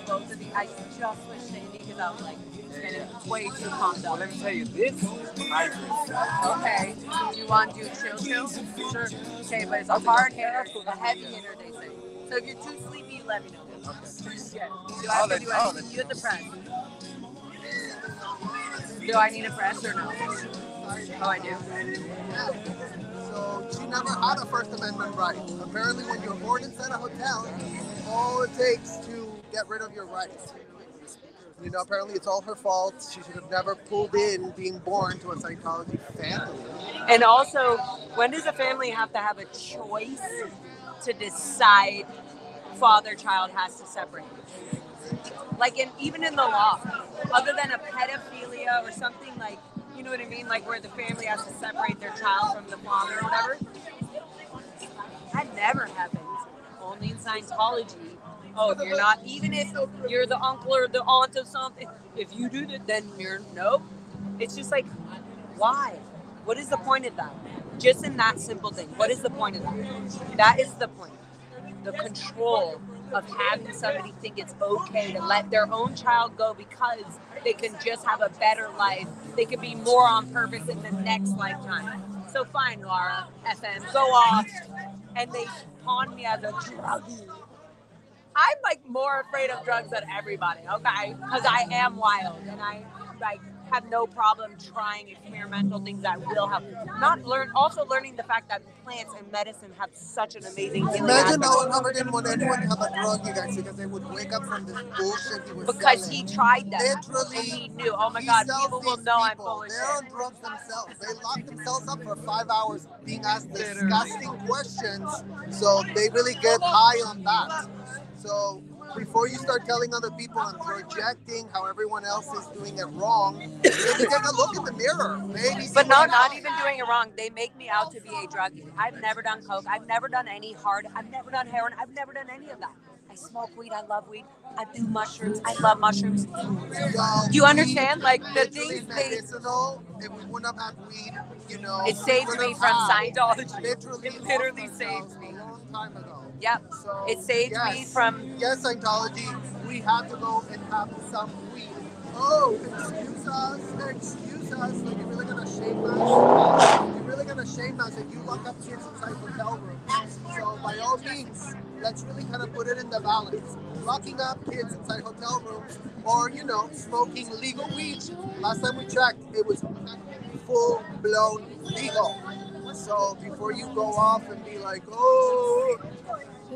both of these. I just switched to indica because I was like, getting way too pumped Well, up. let me tell you, this is hybrid. Okay, do you want to do chill? Sure. Okay, but it's a hard hitter, a heavy hitter, they say. So if you're too sleepy, you let me know. Yeah. Do I have to do anything? You have to press. Do I need a press or no? Oh, I do. So she never had a First Amendment right. Apparently, when you're born inside a hotel, all it takes to get rid of your rights. You know, apparently it's all her fault. She should have never pulled in being born to a Scientology family. And also, when does a family have to have a choice to decide father-child has to separate? Like, even in the law, other than a pedophilia or something like, you know what I mean? Like where the family has to separate their child from the father or whatever. That never happens. Only in Scientology. Oh, you're not, even if you're the uncle or the aunt of something, if you do that, then you're, nope. It's just like, why? What is the point of that? Just in that simple thing. What is the point of that? That is the point. The control of having somebody think it's okay to let their own child go because they can just have a better life. They can be more on purpose in the next lifetime. So fine, Laura, FM, go off. And they pawn me as a druggie. I'm like more afraid of drugs than everybody, okay? Because I am wild and I like have no problem trying experimental things that will help. Also learning the fact that plants and medicine have such an amazing healing Imagine aspect. how Howard didn't want anyone to have a drug, you guys, because they would wake up from this bullshit he was Because selling. he tried them. Literally, And he knew, oh my he God, sells people will these know I'm people. full of They're on shit. drugs themselves. They lock themselves up for 5 hours being asked disgusting questions, so they really get high on that. So before you start telling other people and projecting how everyone else is doing it wrong, maybe take a look in the mirror. Maybe. But no, not even doing it wrong. They make me out to be a druggie. I've never done coke. I've never done any hard. I've never done heroin. I've never done any of that. I smoke weed. I love weed. I do mushrooms. I love mushrooms. Do you understand? Like the things they. Medicinal. If we wouldn't have had weed, you know, It saved me from Scientology. Literally, It literally saved me. a long time ago. Yep. So, It saved me from. Yes, Scientology, we had to go and have some weed. Oh, excuse us. Like, you're really gonna shame us? You're really gonna shame us if you lock up kids inside hotel rooms. So, by all means, let's really kind of put it in the balance. Locking up kids inside hotel rooms or, you know, smoking legal weed. Last time we checked, it was full-blown legal. So, before you go off and be like, oh,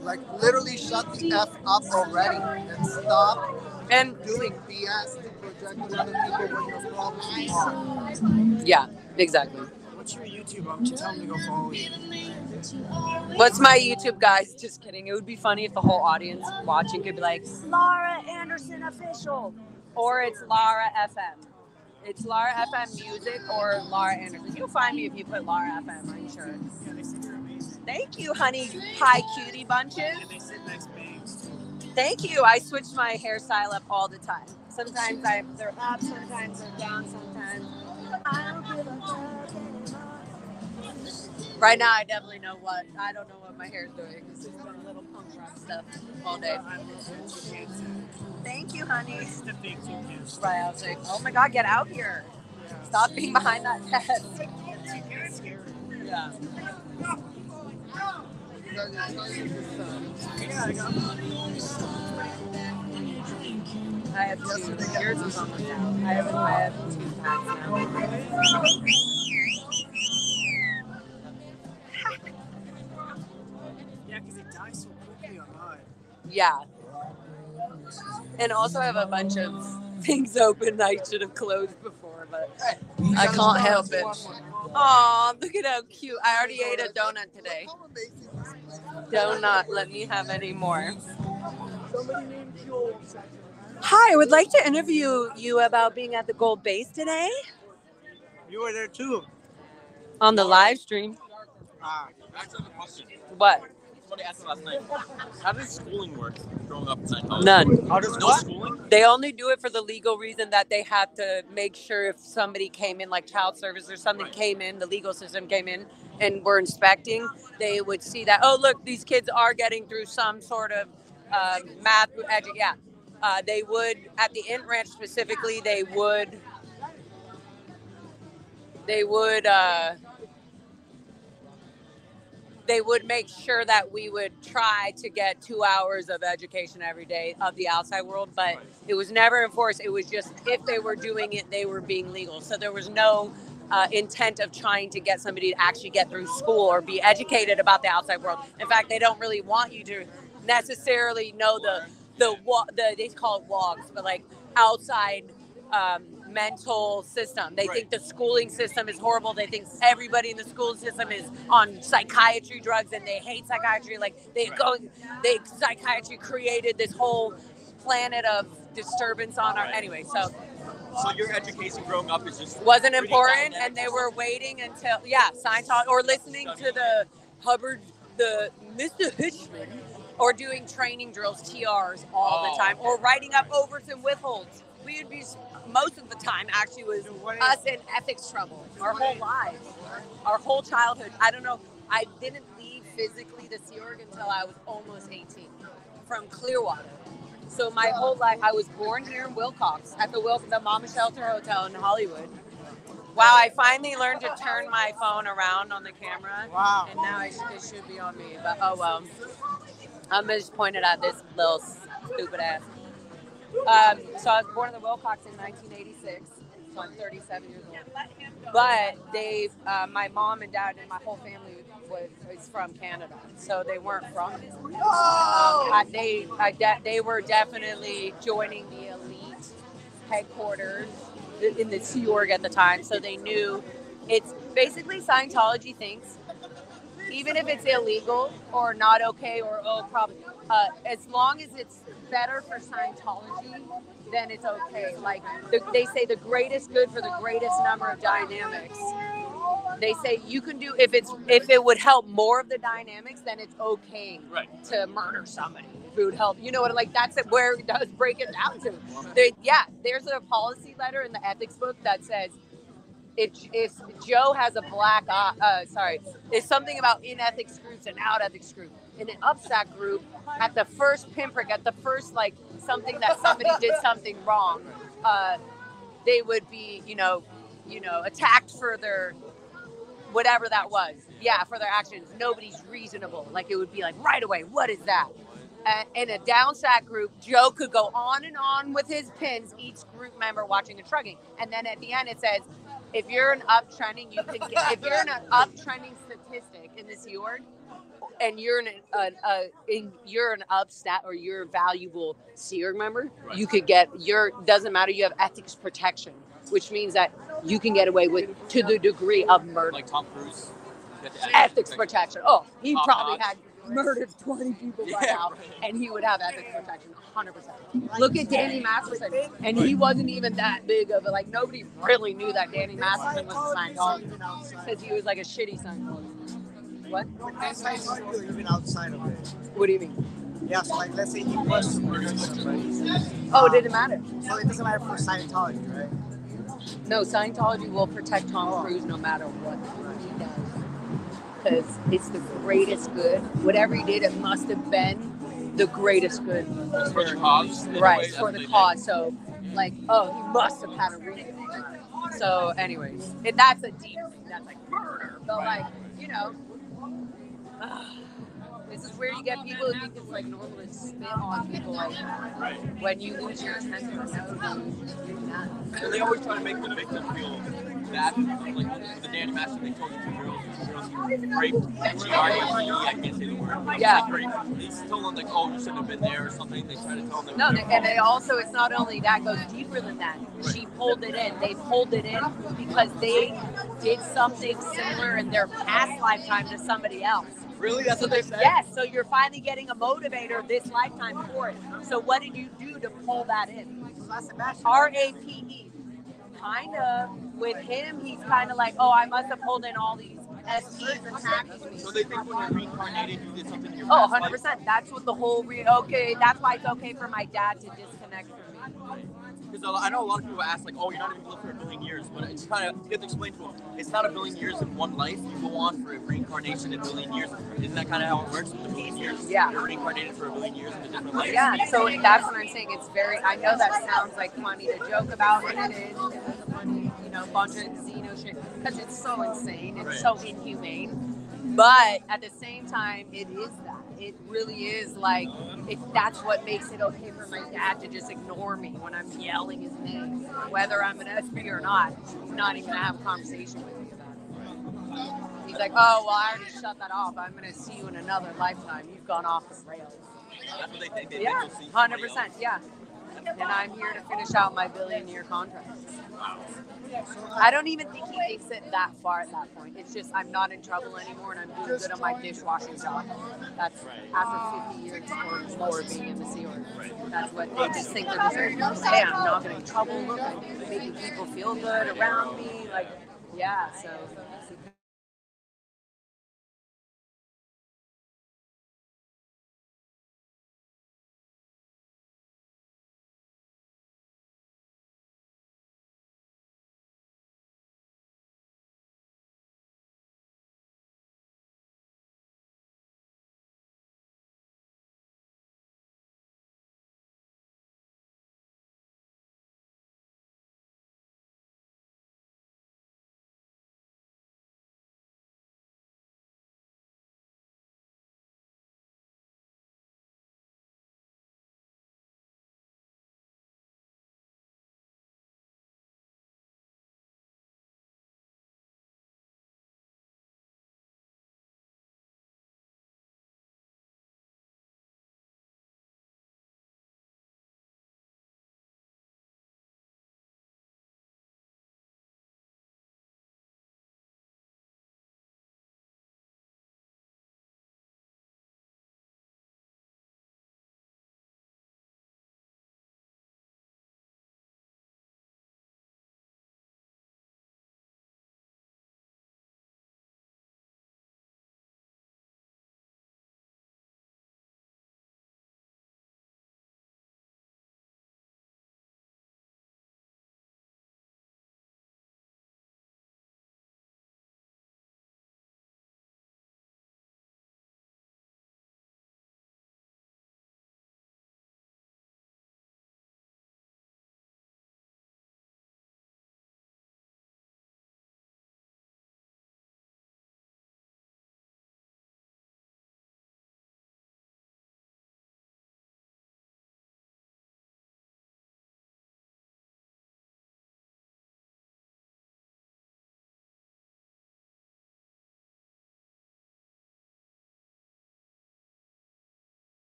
like literally shut the F up already and stop doing BS to project on other people what your problems are. Yeah, exactly. What's your YouTube? Why don't you tell them to go follow you? What's my YouTube, guys? Just kidding. It would be funny if the whole audience watching could be like, Laura Anderson Official. Or it's Laura FM. It's Laura FM Music or Laura Anderson. You'll find me if you put Laura FM, I'm sure. Yeah, they said you're amazing. Thank you, honey pie cutie bunches. And they said nice bangs. Thank you. I switch my hairstyle up all the time. Sometimes they're up, sometimes they're down, sometimes I don't give a fuck anymore. Right now, I definitely know what. I don't know what my hair's doing. It's just doing a little punk rock stuff all day. I love it. You can't say. Thank you, honey. It's the thing you can't say. Right, I was like, oh my God, get out here. Stop being behind that desk. You get scared. Yeah. Yeah, I got I have two. Yours is almost out. I have 2 packs now. Yeah, because it dies so quickly online. Yeah. And also I have a bunch of things open I should have closed before. for, but I can't help it. Aw, look at how cute. I already ate a donut today. Donut, let me have any more. Hi, I would like to interview you about being at the Gold Base today. You were there too. On the live stream. Actually, I have a question. What? Somebody asked me last night. How does schooling work growing up in Scientology? None. How does no schooling? They only do it for the legal reason that they have to make sure if somebody came in, like child service or something came in, the legal system came in and were inspecting, they would see that, oh, look, these kids are getting through some sort of math, they would, at the Int Ranch specifically, they would make sure that we would try to get 2 hours of education every day of the outside world, but it was never enforced. It was just if they were doing it, they were being legal. So there was no intent of trying to get somebody to actually get through school or be educated about the outside world. In fact, they don't really want you to necessarily know they call it WOGs, but like outside mental system. They think the schooling system is horrible. They think everybody in the school system is on psychiatry drugs and they hate psychiatry. Like psychiatry created this whole planet of disturbance on our anyway. So your education growing up is just wasn't important, and they were waiting until Scientology or listening to the Hubbard, the Mr. Hitchman, or doing training drills, TRs all the time, or writing up overs and withholds. We would be most of the time actually was us in ethics trouble our whole lives, our whole childhood. I don't know. I didn't leave physically the Sea Org until I was almost 18 from Clearwater. So my whole life, I was born here in Wilcox at the Mama Shelter Hotel in Hollywood. Wow, I finally learned to turn my phone around on the camera. Wow. And now it should be on me, but oh well. I'm just pointing at this little stupid ass. So I was born in the Wilcox in 1986, so I'm 37 years old. But my mom and dad and my whole family was from Canada, so they weren't from here. They were definitely joining the elite headquarters in the Sea Org at the time, so they knew it's basically Scientology thinks, even if it's illegal or not okay or probably, as long as it's better for Scientology, then it's okay. Like they say, the greatest good for the greatest number of dynamics. They say you can do if it would help more of the dynamics, then it's okay to murder somebody. If it would help, you know what? Like that's where it does break it down to. There's a policy letter in the ethics book that says, if Joe has a black eye, it's something about in ethics groups and out ethics group. In an upstack group, at the first pinprick, at the first something that somebody did something wrong, they would be attacked for their whatever that was. Yeah, for their actions. Nobody's reasonable. Like it would be like right away. What is that? In a downstack group, Joe could go on and on with his pins. Each group member watching and shrugging, and then at the end it says, if you're an uptrending, if you're an uptrending statistic in the Sea Org, and you're an upstat or you're a valuable Sea Org member, you could get doesn't matter. You have ethics protection, which means that you can get away with to the degree of murder. Like Tom Cruise, ethics protection. Oh, he probably had murdered 20 people by now, and he would have ethics protection 100%. Look at Danny Masterson, and he wasn't even that big of a nobody really knew that Danny Masterson was a Scientologist because he was like a shitty Scientologist. What? Even outside of it. What do you mean? Yeah, so let's say he was murdering somebody. Oh, it didn't matter. So it doesn't matter for Scientology, right? No, Scientology will protect Tom Cruise no matter what he does. Because it's the greatest good. Whatever he did, it must have been the greatest good. For the cause. Right, for the cause. So, he must have had a reason. So, anyways, that's a deep thing. That's like murder. But, this is where you get people who think it's normal to spit on people. When you lose your temper, you're nuts. And they always try to make the victim feel that, like the Dan Master, they told the two girls raped, G-R-A-P-E, I can't say the word. Yeah. Like, rape. They told them, like, oh, you shouldn't have been there or something. They try to tell them. No, and they also, it's not only that, goes deeper than that. She pulled it in. They pulled it in because they did something similar in their past lifetime to somebody else. Really? That's what they said? Yes, so you're finally getting a motivator this lifetime for it. So what did you do to pull that in? R-A-P-E. Kind of. With him, he's kind of like, oh, I must have pulled in all these SPs and taxes. So they think when you're reincarnated, you did something to your Oh, past 100%. life? That's what the whole okay. That's why it's okay for my dad to disconnect from me. Because I know a lot of people ask, like, oh, you're not even going to live for a billion years. But it's kind of, you have to explain to them, it's not a billion years in one life. You go on for a reincarnation in a billion years. Isn't that kind of how it works with a billion years? Yeah. You're reincarnated for a billion years in a different life. Yeah, so that's what I'm saying. It's very, I know that sounds like funny to joke about, and it is. It is a funny, bunch of Xeno shit, because it's so insane. It's so inhumane. But at the same time, it is that. It really is like, that's what makes it okay for my dad to just ignore me when I'm yelling his name. Whether I'm an SP or not, he's not even going to have a conversation with me about it. He's like, oh, well, I already shut that off. I'm going to see you in another lifetime. You've gone off the rails. That's what they think. They Yeah, think you'll see 100%, yeah. And I'm here to finish out my billion-year contract. I don't even think he thinks it that far at that point. It's just I'm not in trouble anymore and I'm doing good on my dishwashing job. That's after 50 years or more being in the Sea Org. That's what they just think. They're just like, hey, I'm not getting in trouble. Look, I'm making people feel good around me. Like, yeah, so